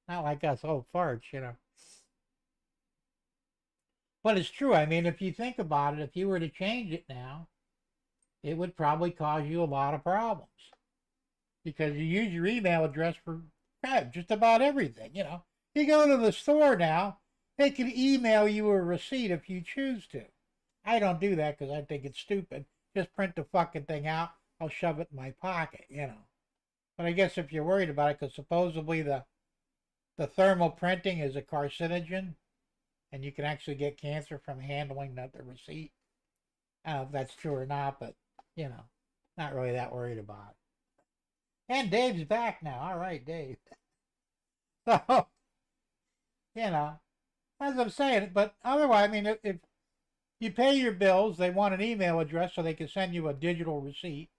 Not like us old farts, you know. But it's true. I mean, if you think about it, if you were to change it now, it would probably cause you a lot of problems. Because you use your email address for just about everything, you know. You go to the store now, they can email you a receipt if you choose to. I don't do that because I think it's stupid. Just print the fucking thing out. I'll shove it in my pocket, you know. But I guess if you're worried about it, because supposedly the thermal printing is a carcinogen, and you can actually get cancer from handling the receipt. I don't know if that's true or not, but, you know, not really that worried about it. And Dave's back now. All right, Dave. So, you know, as I'm saying, but otherwise, I mean, if you pay your bills, they want an email address so they can send you a digital receipt.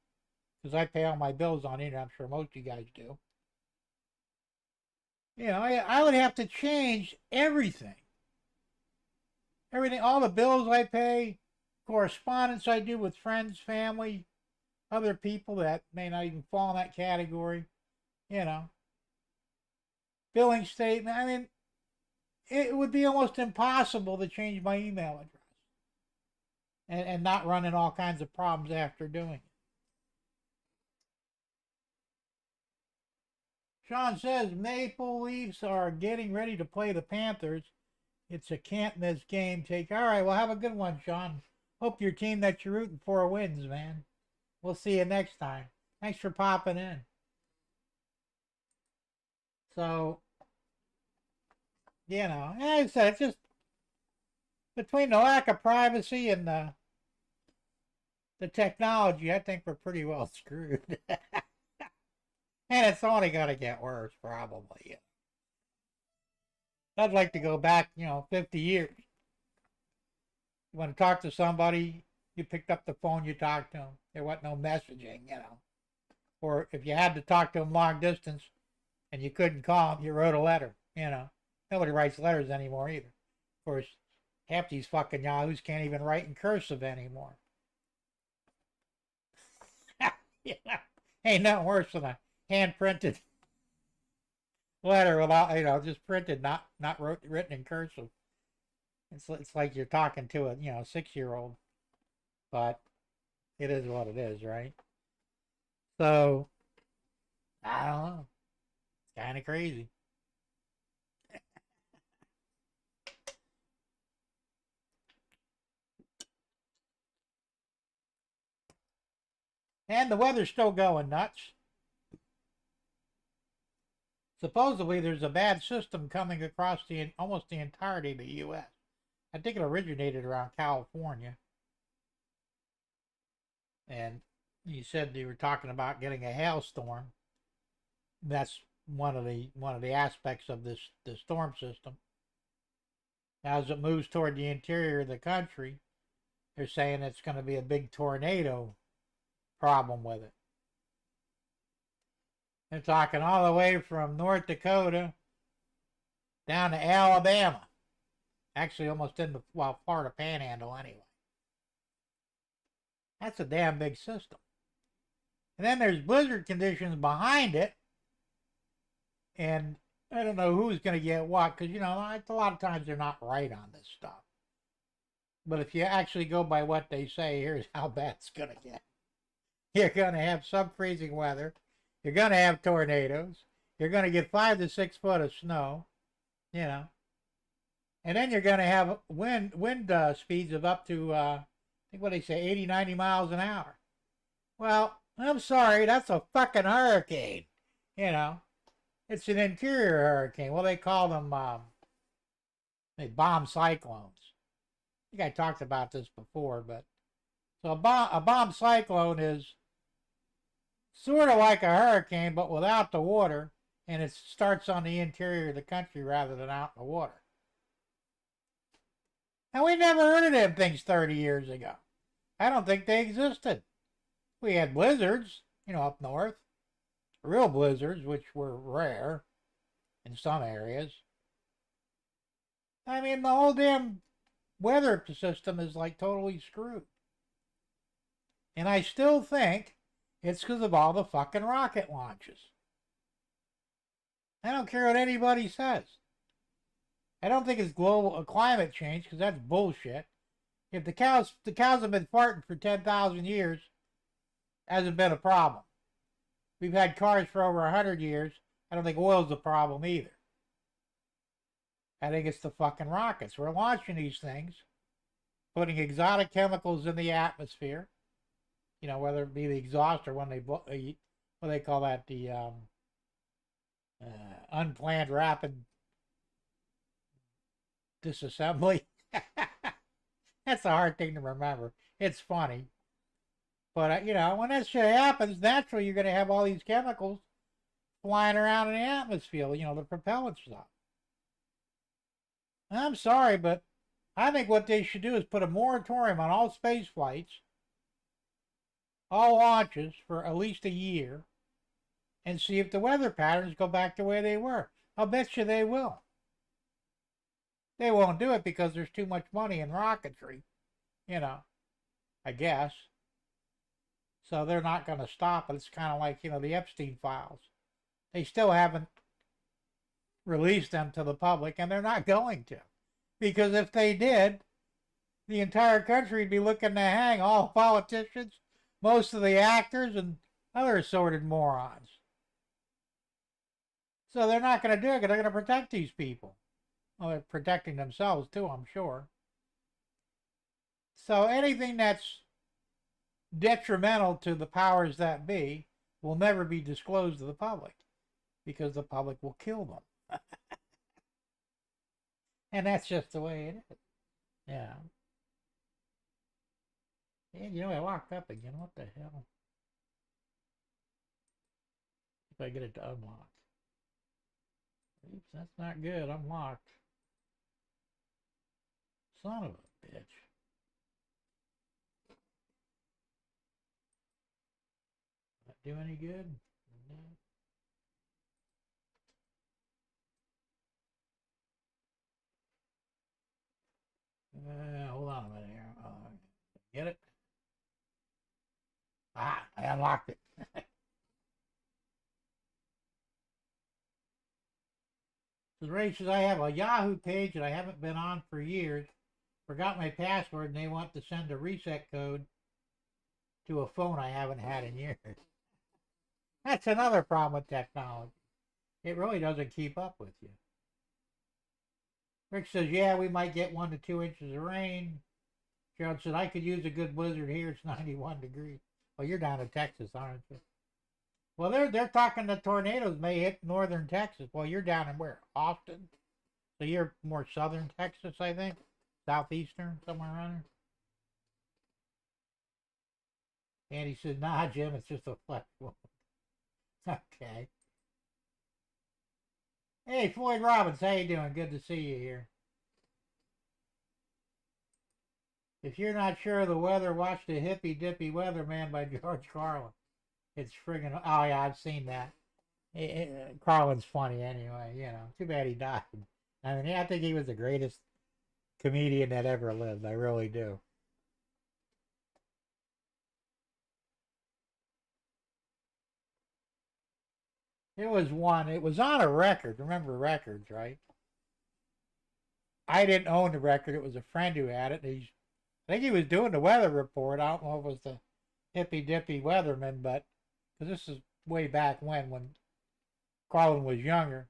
Because I pay all my bills on it, I'm sure most of you guys do. You know, I would have to change everything. Everything, all the bills I pay, correspondence I do with friends, family, other people that may not even fall in that category, you know. Billing statement, I mean, it would be almost impossible to change my email address. And not run into all kinds of problems after doing it. Sean says Maple Leafs are getting ready to play the Panthers. It's a can't miss game. All right, well, have a good one, Sean. Hope your team that you're rooting for wins, man. We'll see you next time. Thanks for popping in. So, you know, as I said, it's just between the lack of privacy and the technology, I think we're pretty well screwed. And it's only going to get worse, probably. I'd like to go back, 50 years. You want to talk to somebody, you picked up the phone, you talked to them. There wasn't no messaging, Or if you had to talk to them long distance and you couldn't call them, you wrote a letter, Nobody writes letters anymore either. Of course, half these fucking yahoos can't even write in cursive anymore. Ain't nothing worse than a hand-printed letter without, just printed, not written in cursive. It's like you're talking to a 6-year-old, but it is what it is, right? So I don't know. It's kind of crazy. And the weather's still going nuts. Supposedly, there's a bad system coming across almost the entirety of the U.S. I think it originated around California. And you said you were talking about getting a hailstorm. That's one of the aspects of this storm system. As it moves toward the interior of the country, they're saying it's going to be a big tornado problem with it. They're talking all the way from North Dakota down to Alabama. Actually, almost in the Florida Panhandle anyway. That's a damn big system. And then there's blizzard conditions behind it. And I don't know who's going to get what, because, a lot of times they're not right on this stuff. But if you actually go by what they say, here's how bad it's going to get. You're going to have sub-freezing weather. You're going to have tornadoes. You're going to get 5 to 6 foot of snow, And then you're going to have wind speeds of up to, I think what they say, 80, 90 miles an hour. Well, I'm sorry, that's a fucking hurricane. You know, it's an interior hurricane. Well, they call them they bomb cyclones. I think I talked about this before, but so a bomb cyclone is sort of like a hurricane, but without the water, and it starts on the interior of the country rather than out in the water. And we never heard of them things 30 years ago. I don't think they existed. We had blizzards, you know, up north, real blizzards, which were rare in some areas. I mean, the whole damn weather system is like totally screwed. And I still think it's because of all the fucking rocket launches. I don't care what anybody says. I don't think it's global climate change, because that's bullshit. If the cows have been farting for 10,000 years, hasn't been a problem. We've had cars for over 100 years. I don't think oil's the problem either. I think it's the fucking rockets. We're launching these things, putting exotic chemicals in the atmosphere. You know, whether it be the exhaust or when what they call that, the unplanned rapid disassembly. That's a hard thing to remember. It's funny. But, you know, when that shit happens, naturally you're going to have all these chemicals flying around in the atmosphere, you know, the propellant stuff. I'm sorry, but I think what they should do is put a moratorium on all space flights, all launches for at least a year, and see if the weather patterns go back the way they were. I'll bet you they will. They won't do it because there's too much money in rocketry, you know, I guess. So they're not going to stop it. It's kind of like, you know, the Epstein files. They still haven't released them to the public, and they're not going to. Because if they did, the entire country would be looking to hang all politicians, most of the actors, and other assorted morons. So they're not going to do it because they're going to protect these people. Well, they're protecting themselves too, I'm sure. So anything that's detrimental to the powers that be will never be disclosed to the public because the public will kill them. And that's just the way it is. Yeah. And you know, I locked up again. What the hell? If I get it to unlock. Oops, that's not good. I'm locked. Son of a bitch. That do any good? No. Hold on a minute here. Get it? Ah, I unlocked it. Ray says, I have a Yahoo page that I haven't been on for years. Forgot my password, and they want to send a reset code to a phone I haven't had in years. That's another problem with technology. It really doesn't keep up with you. Rick says, yeah, we might get 1 to 2 inches of rain. Gerald said, I could use a good blizzard here. It's 91 degrees. Well, you're down in Texas, aren't you? Well, they're talking the tornadoes may hit northern Texas. Well, you're down in where? Austin? So you're more southern Texas, I think? Southeastern, somewhere around there? And he said, nah, Jim, it's just a flesh wound. Okay. Hey, Floyd Robbins, how you doing? Good to see you here. If you're not sure of the weather, watch the Hippy Dippy Weatherman by George Carlin. It's friggin'... Oh, yeah, I've seen that. Carlin's funny anyway, you know. Too bad he died. I mean, yeah, I think he was the greatest comedian that ever lived. I really do. It was on a record. Remember records, right? I didn't own the record. It was a friend who had it. I think he was doing the weather report. I don't know if it was the Hippy Dippy Weatherman, but because this is way back when Carlin was younger.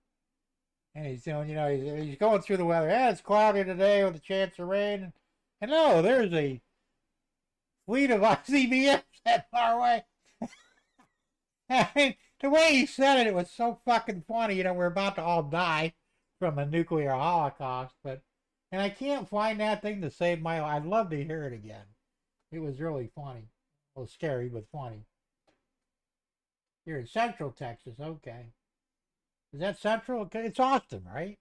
And he's doing, he's going through the weather. Yeah, it's cloudy today with a chance of rain. And no, there's a fleet of ICBMs heading our way. I mean, the way he said it, it was so fucking funny. We're about to all die from a nuclear holocaust, and I can't find that thing to save my life. I'd love to hear it again. It was really funny. Well, scary, but funny. You're in Central Texas, okay. Is that Central? Okay, it's Austin, right?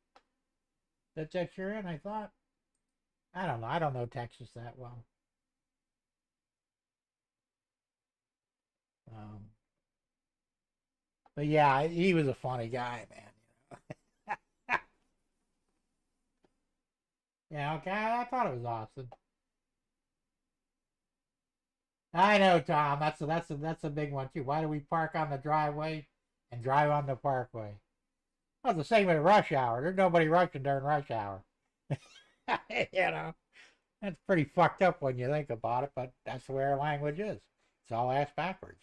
That you're in, I thought. I don't know. I don't know Texas that well. But yeah, he was a funny guy, man. Yeah, okay. I thought it was Austin. I know, Tom. That's a big one too. Why do we park on the driveway and drive on the parkway? Well, it's the same with rush hour. There's nobody rushing during rush hour. That's pretty fucked up when you think about it, but that's the way our language is. It's all ass backwards.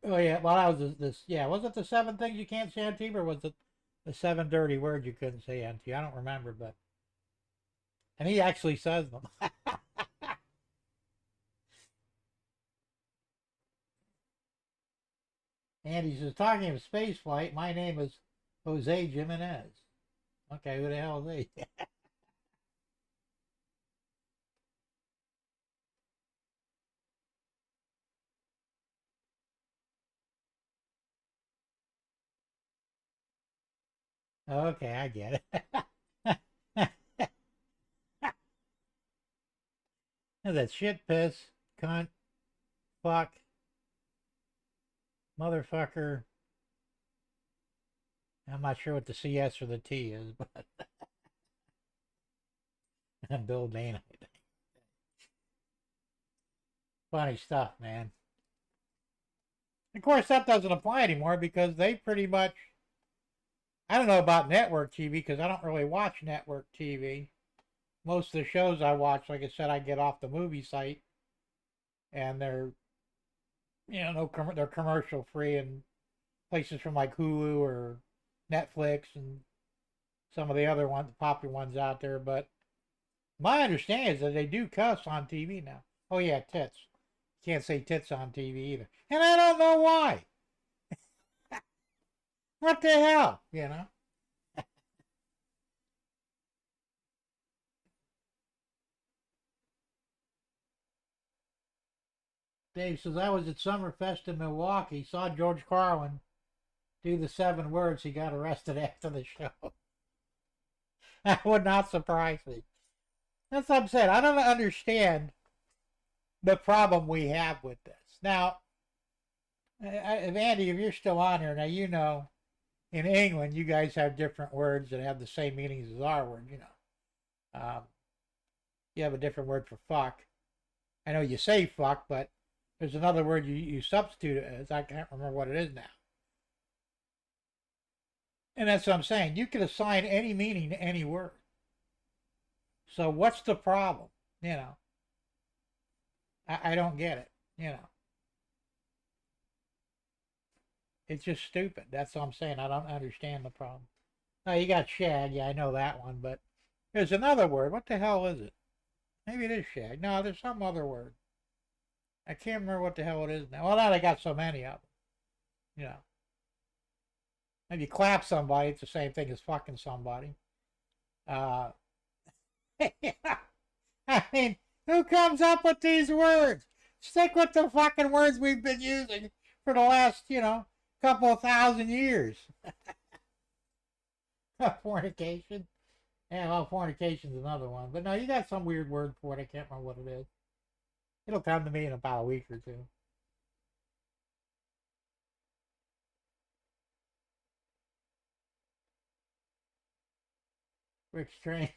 Oh yeah, well that was this. Yeah, was it the 7 things you can't say on TV, or was it the 7 dirty words you couldn't say on TV? I don't remember, and he actually says them. And he says, talking of space flight, my name is Jose Jimenez. Okay, who the hell is he? Okay, I get it. That shit, piss, cunt, fuck, motherfucker. I'm not sure what the CS or the T is, but Bill Dana. Funny stuff, man. Of course, that doesn't apply anymore because they pretty much. I don't know about network TV because I don't really watch network TV. Most of the shows I watch, like I said, I get off the movie site, and they're, they're commercial free, and places from like Hulu or Netflix and some of the other ones, the popular ones out there. But my understanding is that they do cuss on TV now. Oh yeah, tits. Can't say tits on TV either, and I don't know why. What the hell, Dave says, I was at Summerfest in Milwaukee, saw George Carlin do the 7 words. He got arrested after the show. That would not surprise me. That's what I'm saying. I don't understand the problem we have with this. Now, Andy, if you're still on here, now in England, you guys have different words that have the same meanings as our word, You have a different word for fuck. I know you say fuck, but there's another word you substitute it as. I can't remember what it is now. And that's what I'm saying. You can assign any meaning to any word. So what's the problem? I don't get it. It's just stupid. That's what I'm saying. I don't understand the problem. Now you got shag. Yeah, I know that one. But there's another word. What the hell is it? Maybe it is shag. No, there's some other word. I can't remember what the hell it is now. Well, now they got so many of them. If you clap somebody, it's the same thing as fucking somebody. I mean, who comes up with these words? Stick with the fucking words we've been using for the last, couple of thousand years. Fornication. Yeah, well, fornication's another one. But no, you got some weird word for it. I can't remember what it is. It'll come to me in about a week or two. Rick's train.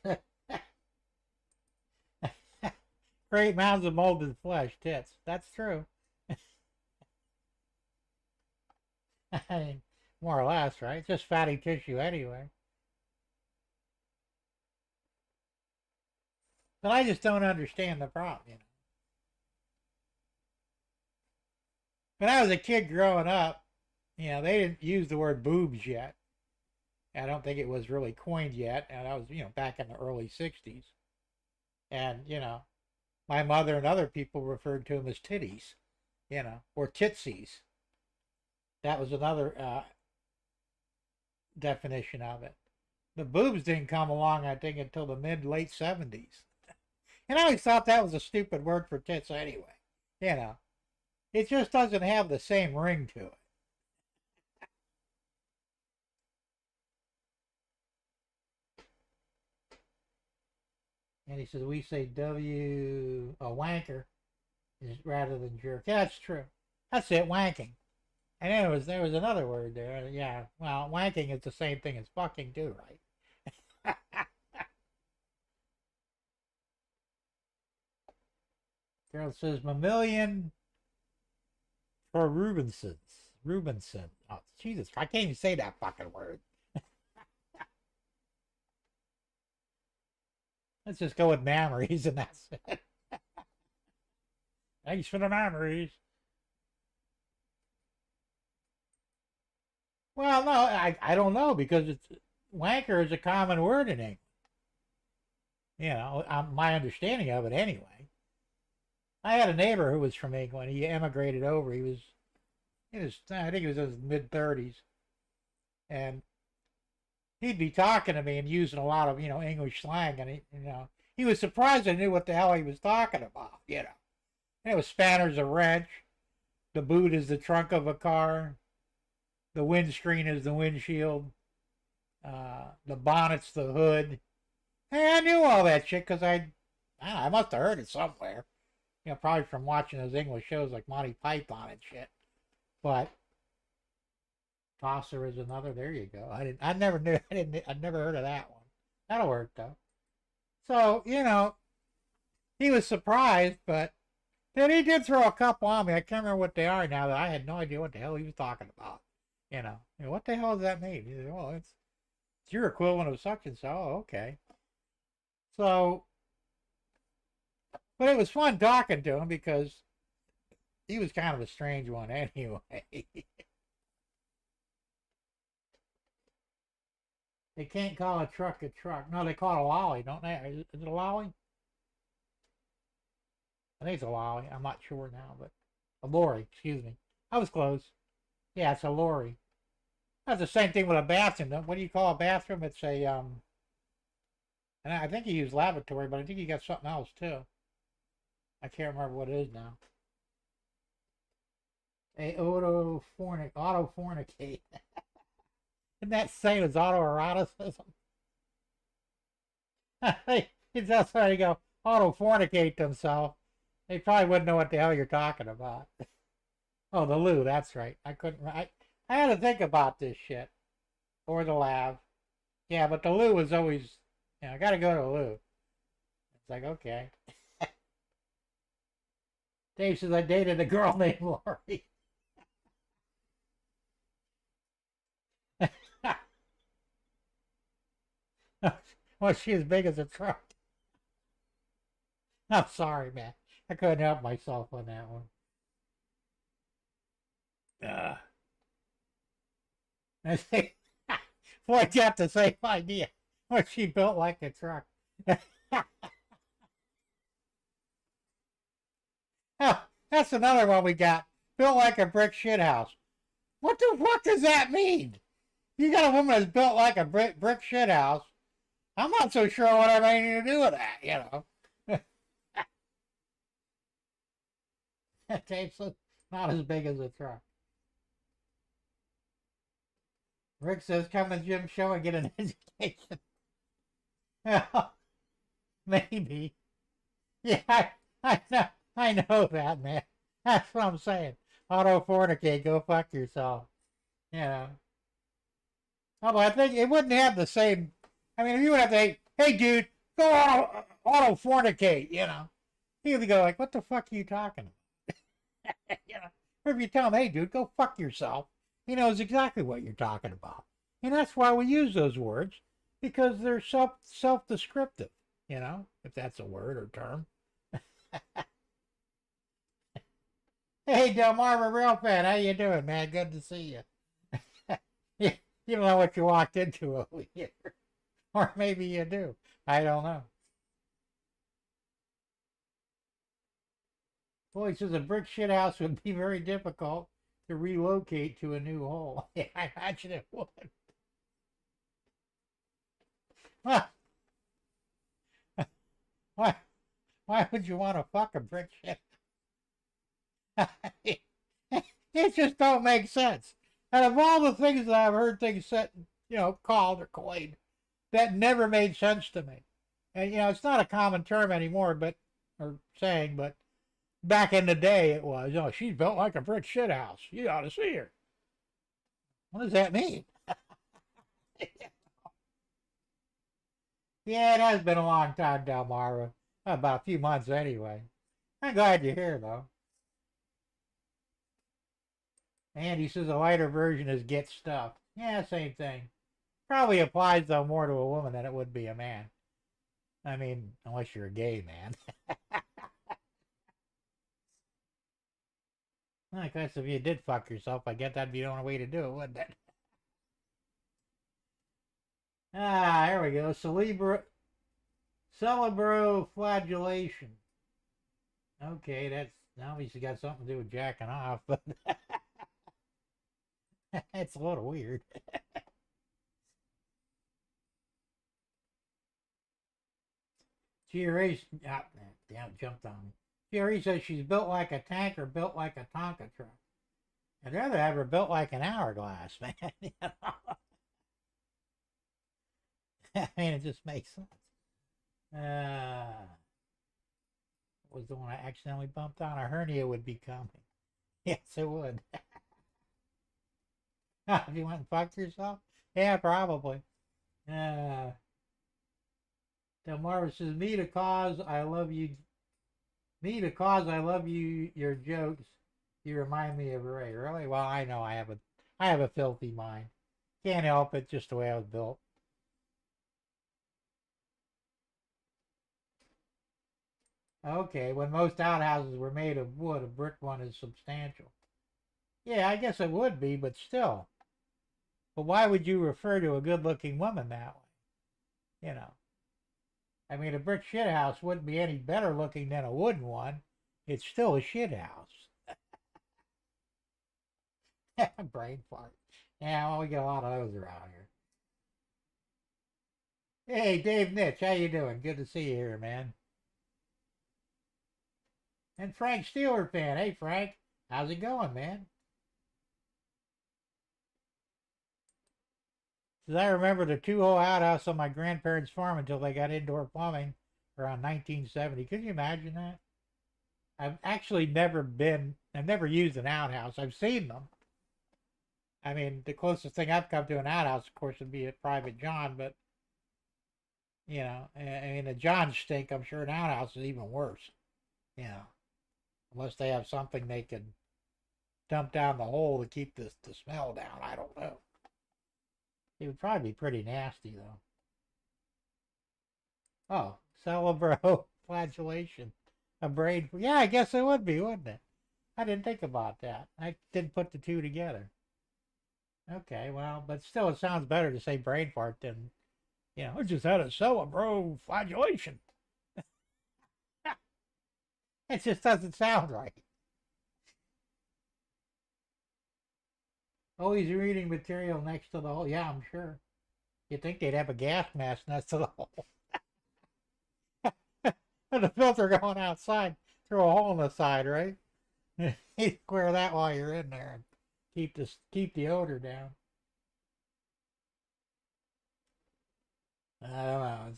Great mounds of molded flesh, tits. That's true. I mean, more or less, right? It's just fatty tissue anyway. But I just don't understand the problem, you know. When I was a kid growing up, you know, they didn't use the word boobs yet. I don't think it was really coined yet, and I was, you know, back in the early 60s. And, you know, my mother and other people referred to them as titties, you know, or tootsies. That was another definition of it. The boobs didn't come along, I think, until the late 70s. And I always thought that was a stupid word for tits anyway. You know, it just doesn't have the same ring to it. And he says, we say wanker is rather than jerk. Yeah, that's true. That's it, wanking. And there was another word there. Yeah, well, wanking is the same thing as fucking too, right? Girl says, mammalian for Rubinson. Oh, Jesus, I can't even say that fucking word. Let's just go with memories, and that's it. Thanks for the memories. Well, no, I don't know, because wanker is a common word in English. You know, my understanding of it anyway. I had a neighbor who was from England. He emigrated over. He was I think he was in his mid-30s. And he'd be talking to me and using a lot of, you know, English slang. And, he was surprised I knew what the hell he was talking about, you know. And it was spanner's a wrench. The boot is the trunk of a car. The windscreen is the windshield. The bonnet's the hood. Hey, I knew all that shit because I must have heard it somewhere. You know, probably from watching those English shows like Monty Python and shit. But tosser is another. There you go. I never heard of that one. That'll work though. So, you know, he was surprised, but then he did throw a couple on me. I can't remember what they are now, that I had no idea what the hell he was talking about. You know, what the hell does that mean? He said, well, it's your equivalent of such and so. Oh, okay. So, but it was fun talking to him because he was kind of a strange one anyway. They can't call a truck a truck. No, they call it a lolly, don't they? Is it a lolly? I think it's a lolly. I'm not sure now, but a lorry, excuse me. I was close. Yeah, it's a lorry. That's the same thing with a bathroom. What do you call a bathroom? It's a, and I think you use lavatory, but I think you got something else too. I can't remember what it is now. A autofornicate. Isn't that same as autoeroticism? It's just how you go autofornicate themselves. They probably wouldn't know what the hell you're talking about. Oh, the loo, that's right. I had to think about this shit. Or the lav. Yeah, but the loo was always, I gotta go to the loo. It's like, okay. Dave says, I dated a girl named Lori. Was she as big as a truck? I'm sorry, man. I couldn't help myself on that one. I think, boy, got the same idea. Was she built like a truck? Oh, that's another one we got. Built like a brick shit house. What the fuck does that mean? You got a woman that's built like a brick shit house. I'm not so sure what I have anything to do with that, you know. That tape's not as big as a truck. Rick says, come to Jim's show and get an education. Well, maybe. Yeah, I know that, man. That's what I'm saying. Autofornicate, go fuck yourself. You know. Although I think it wouldn't have the same. I mean, if you would have to say, hey, dude, go autofornicate, you know. He would go like, what the fuck are you talking about? You know. Or if you tell him, hey, dude, go fuck yourself, he knows exactly what you're talking about. And that's why we use those words, because they're self-descriptive, you know, if that's a word or term. Hey, Delmarva Real Fan, how you doing, man? Good to see you. you. You don't know what you walked into over here. Or maybe you do. I don't know. Boy, he says a brick shit house would be very difficult to relocate to a new hole. Yeah, I imagine it would. Why, why, why would you want to fuck a brick shit? It just don't make sense. And of all the things that I've heard things said, you know, called or coined, that never made sense to me. And you know, it's not a common term anymore, but or saying, but back in the day it was. Oh, she's built like a brick shit house. You ought to see her. What does that mean? Yeah, it has been a long time, Delmara. About a few months anyway. I'm glad you're here, though. Andy says a lighter version is get stuffed. Yeah, same thing. Probably applies, though, more to a woman than it would be a man. I mean, unless you're a gay man. I guess if you did fuck yourself, I guess that'd be the only way to do it, wouldn't it? Ah, here we go. Cerebroflagellation. Okay, that's obviously got something to do with jacking off, but it's a little weird. GRA, damn, jumped on me. GRE says she's built like a tank or built like a Tonka truck. I'd rather have her built like an hourglass, man. You know? I mean, it just makes sense. What was the one I accidentally bumped on? A hernia would be coming. Yes, it would. If you went and fucked yourself? Yeah, probably. Delmarva says, me to cause I love you. Me to cause I love you. Your jokes. You remind me of Ray. Really? Well, I know I have a filthy mind. Can't help it. Just the way I was built. Okay, when most outhouses were made of wood, a brick one is substantial. Yeah, I guess it would be, but still. But why would you refer to a good-looking woman that way? You know. I mean, a brick shit house wouldn't be any better looking than a wooden one. It's still a shit house. Brain fart. Yeah, well, we get a lot of those around here. Hey, Dave Nitch, how you doing? Good to see you here, man. And Frank Steeler fan. Hey, Frank. How's it going, man? Says, I remember the two-hole outhouse on my grandparents' farm until they got indoor plumbing around 1970. Could you imagine that? I've never used an outhouse. I've seen them. I mean, the closest thing I've come to an outhouse, of course, would be a private John, but, you know, I mean, a John stink, I'm sure an outhouse is even worse. You know, unless they have something they can dump down the hole to keep the smell down. I don't know. It would probably be pretty nasty, though. Oh, cerebroflagellation. A brain. Yeah, I guess it would be, wouldn't it? I didn't think about that. I didn't put the two together. Okay, well, but still, it sounds better to say brain fart than, you know, I just had a cerebroflagellation. It just doesn't sound right. Always reading material next to the hole. Yeah, I'm sure. You'd think they'd have a gas mask next to the hole. And the filter going outside through a hole in the side, right? You square that while you're in there and keep the odor down. I don't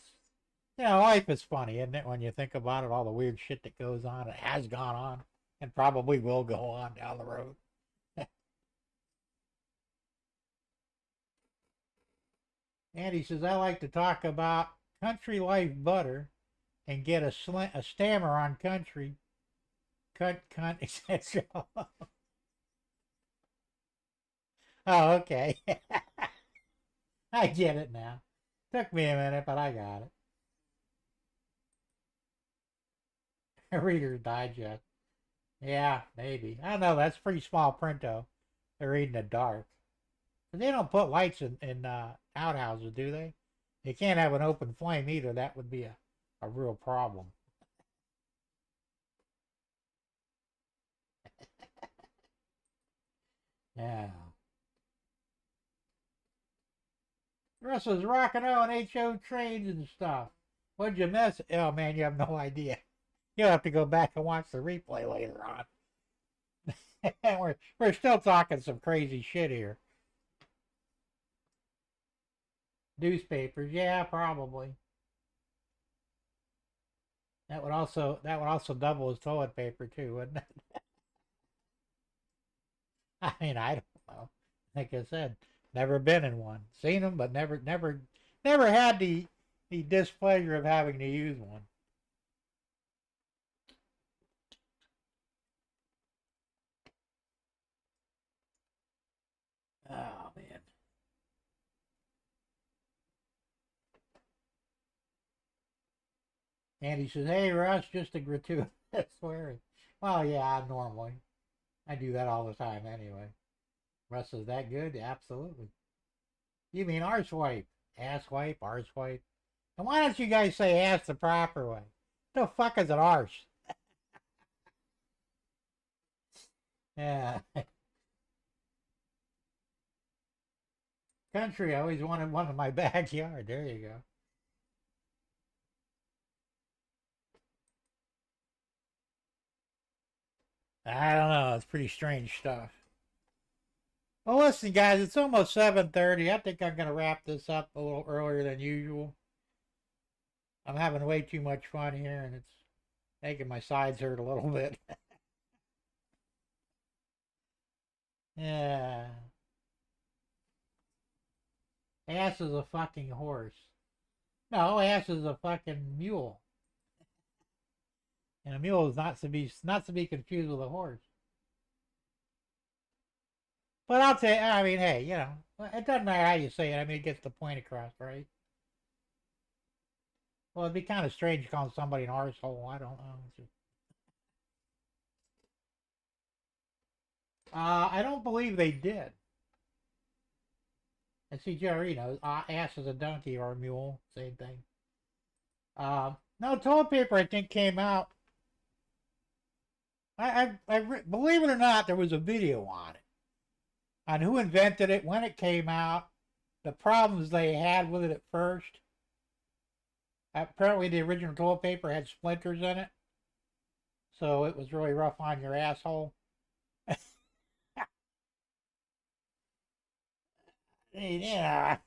know. Life is funny, isn't it? When you think about it, all the weird shit that goes on, it has gone on, and probably will go on down the road. Andy says, I like to talk about country life butter and get a stammer on country, cunt, etc. Oh, okay. I get it now. Took me a minute, but I got it. Reader's Digest. Yeah, maybe. I don't know. That's pretty small print though. They're reading in the dark. But they don't put lights in outhouses, do they? You can't have an open flame either. That would be a real problem. Yeah. Russell's rocking on HO trains and stuff. What'd you miss? Oh man, you have no idea. You'll have to go back and watch the replay later on. we're still talking some crazy shit here. Newspapers, yeah, probably. That would also double as toilet paper too, wouldn't it? I mean, I don't know. Like I said, never been in one. Seen them, but never had the displeasure of having to use one. Oh man. And he says, "Hey Russ, just a gratuitous swearing." Well, yeah, normally I do that all the time anyway. Russ is that good? Absolutely. You mean arsewipe? Asswipe, arsewipe. And why don't you guys say ass the proper way? The fuck is an arse? Yeah. Country, I always wanted one in my backyard. There you go. I don't know. It's pretty strange stuff. Well, listen, guys, it's almost 7:30. I think I'm going to wrap this up a little earlier than usual. I'm having way too much fun here, and it's making my sides hurt a little bit. Yeah. Ass is a fucking horse. No, ass is a fucking mule. And a mule is not to be confused with a horse. But I'll tell you, I mean, hey, you know, it doesn't matter how you say it. I mean, it gets the point across, right? Well, it'd be kind of strange calling somebody an arsehole. I don't know. I don't believe they did. And see, Jerry knows, ass is a donkey or a mule, same thing. No, toilet paper, I think, came out. Believe it or not, there was a video on it. On who invented it, when it came out, the problems they had with it at first. Apparently, the original toilet paper had splinters in it. So it was really rough on your asshole. Yeah.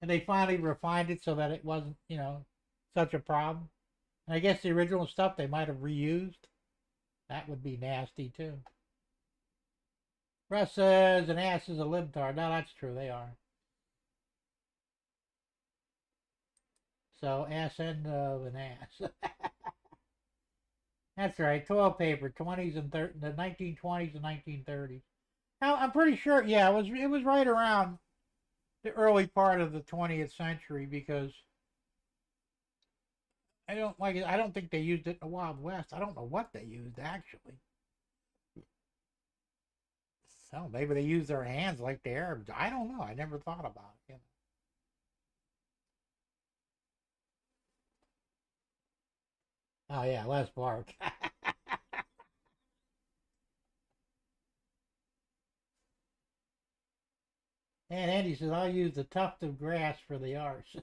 And they finally refined it so that it wasn't, you know, such a problem. And I guess the original stuff they might have reused. That would be nasty too. Russ says an ass is a libtard. No, that's true. They are. So ass end of an ass. That's right. Toilet paper, 20s and the 1920s and 1930s. Now I'm pretty sure. Yeah, it was right around the early part of the 20th century because I don't think they used it in the Wild West. I don't know what they used actually. So maybe they used their hands like the Arabs. I don't know. I never thought about it. You know. Oh yeah, less bark. And Andy says I'll use the tuft of grass for the arse.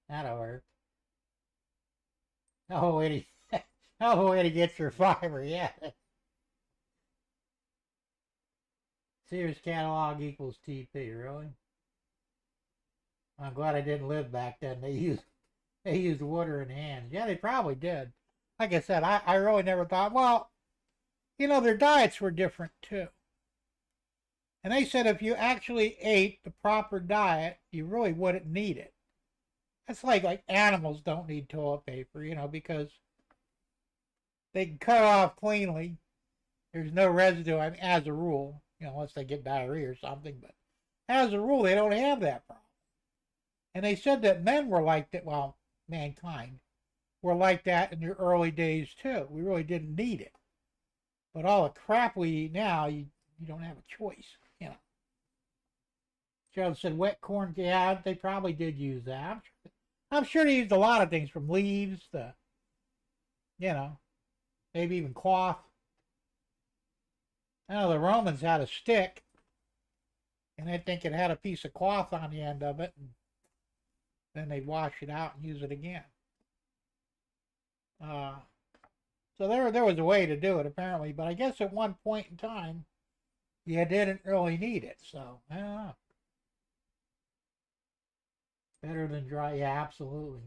That'll work. Oh, way to, oh, way to get your fiber, yeah. Sears catalog equals TP, really? I'm glad I didn't live back then. They used water in hands. Yeah, they probably did. Like I said, I really never thought, well, you know, their diets were different too. And they said if you actually ate the proper diet, you really wouldn't need it. That's like animals don't need toilet paper, you know, because they can cut off cleanly. There's no residue, I mean, as a rule, you know, unless they get diarrhea or something. But as a rule, they don't have that problem. And they said that men were like that. Well, mankind were like that in the early days too. We really didn't need it. But all the crap we eat now, you don't have a choice, you know. Joe said wet corn. Yeah, they probably did use that. I'm sure they used a lot of things from leaves to, you know, maybe even cloth. I know the Romans had a stick, and I think it had a piece of cloth on the end of it, and then they'd wash it out and use it again. So there was a way to do it apparently, but I guess at one point in time, you didn't really need it. So I don't know. Better than dry, yeah, absolutely.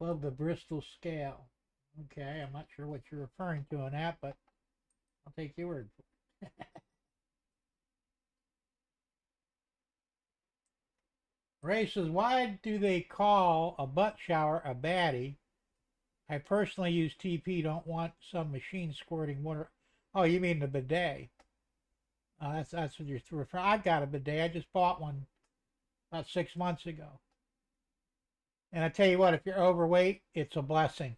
Love the Bristol scale. Okay, I'm not sure what you're referring to on that, but I'll take your word for it. Ray says, why do they call a butt shower a baddie? I personally use TP, don't want some machine squirting water. Oh, you mean the bidet. That's what you're referring. I've got a bidet. I just bought one about 6 months ago. And I tell you what, if you're overweight, it's a blessing.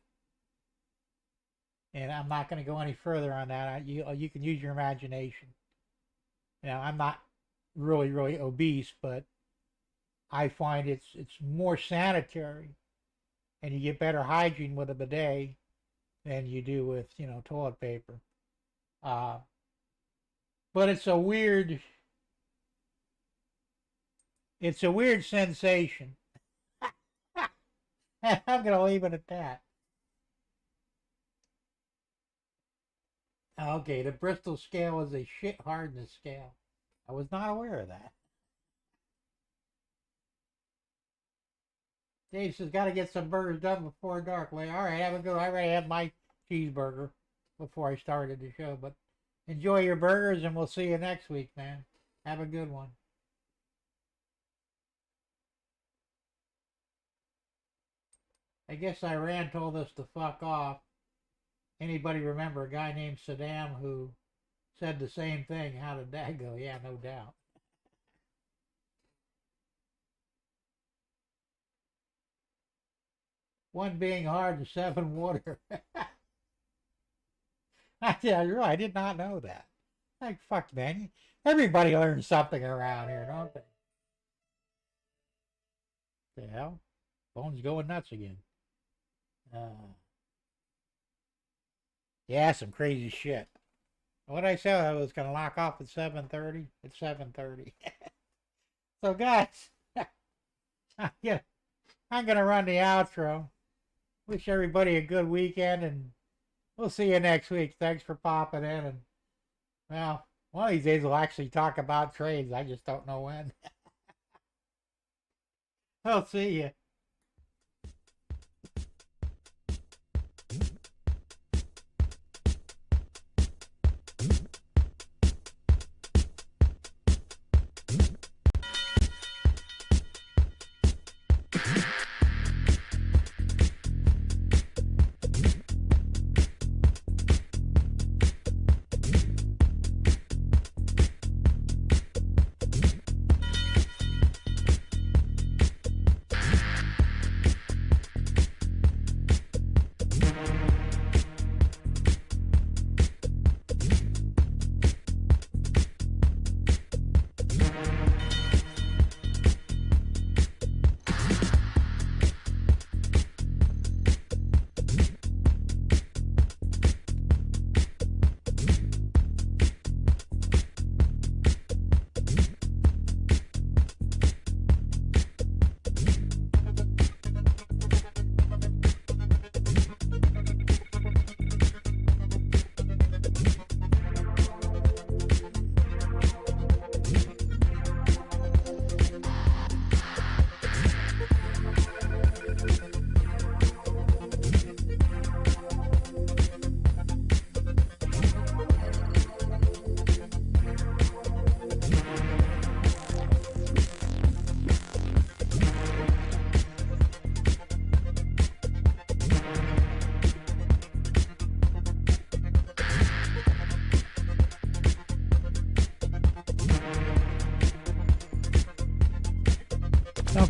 And I'm not going to go any further on that. You can use your imagination. You know, I'm not really obese, but I find it's more sanitary, and you get better hygiene with a bidet than you do with, you know, toilet paper. But it's a weird sensation. I'm gonna leave it at that. Okay, the Bristol scale is a shit hardness scale. I was not aware of that. Dave says, got to get some burgers done before dark. Well, all right, have a good. I already had my cheeseburger before I started the show, but enjoy your burgers, and we'll see you next week, man. Have a good one. I guess Iran told us to fuck off. Anybody remember a guy named Saddam who said the same thing? How did that go? Yeah, no doubt. One being hard and 7 water. I did not know that. Like, fuck, man. Everybody learns something around here, don't they? The hell? Phone's going nuts again. Yeah, some crazy shit. What I said I was going to lock off at 7:30. It's 7:30. So, guys, I'm going to run the outro. Wish everybody a good weekend, and we'll see you next week. Thanks for popping in. And, well, one of these days we'll actually talk about trades. I just don't know when. I'll see you.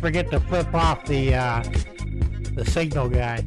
forget to flip off the signal guy.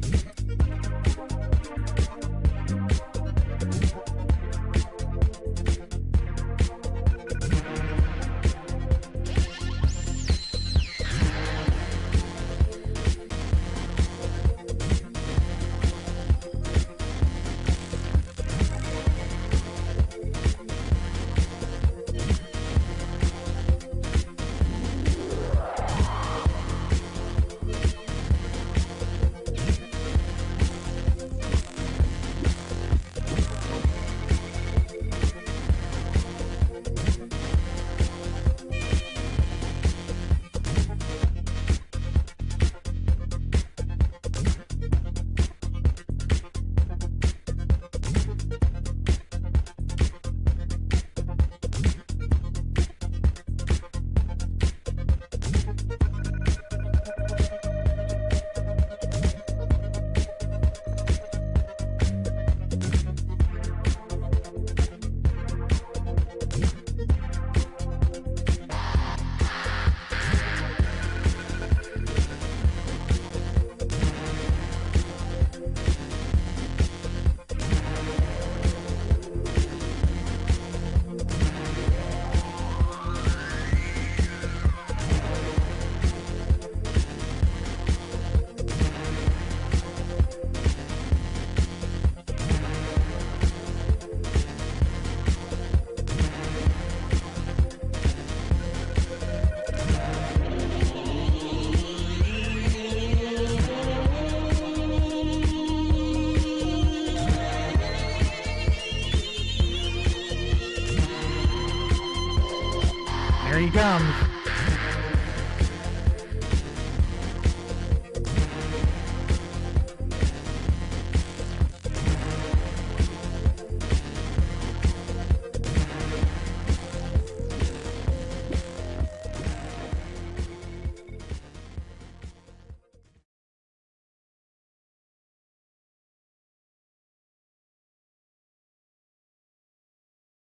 Here he comes.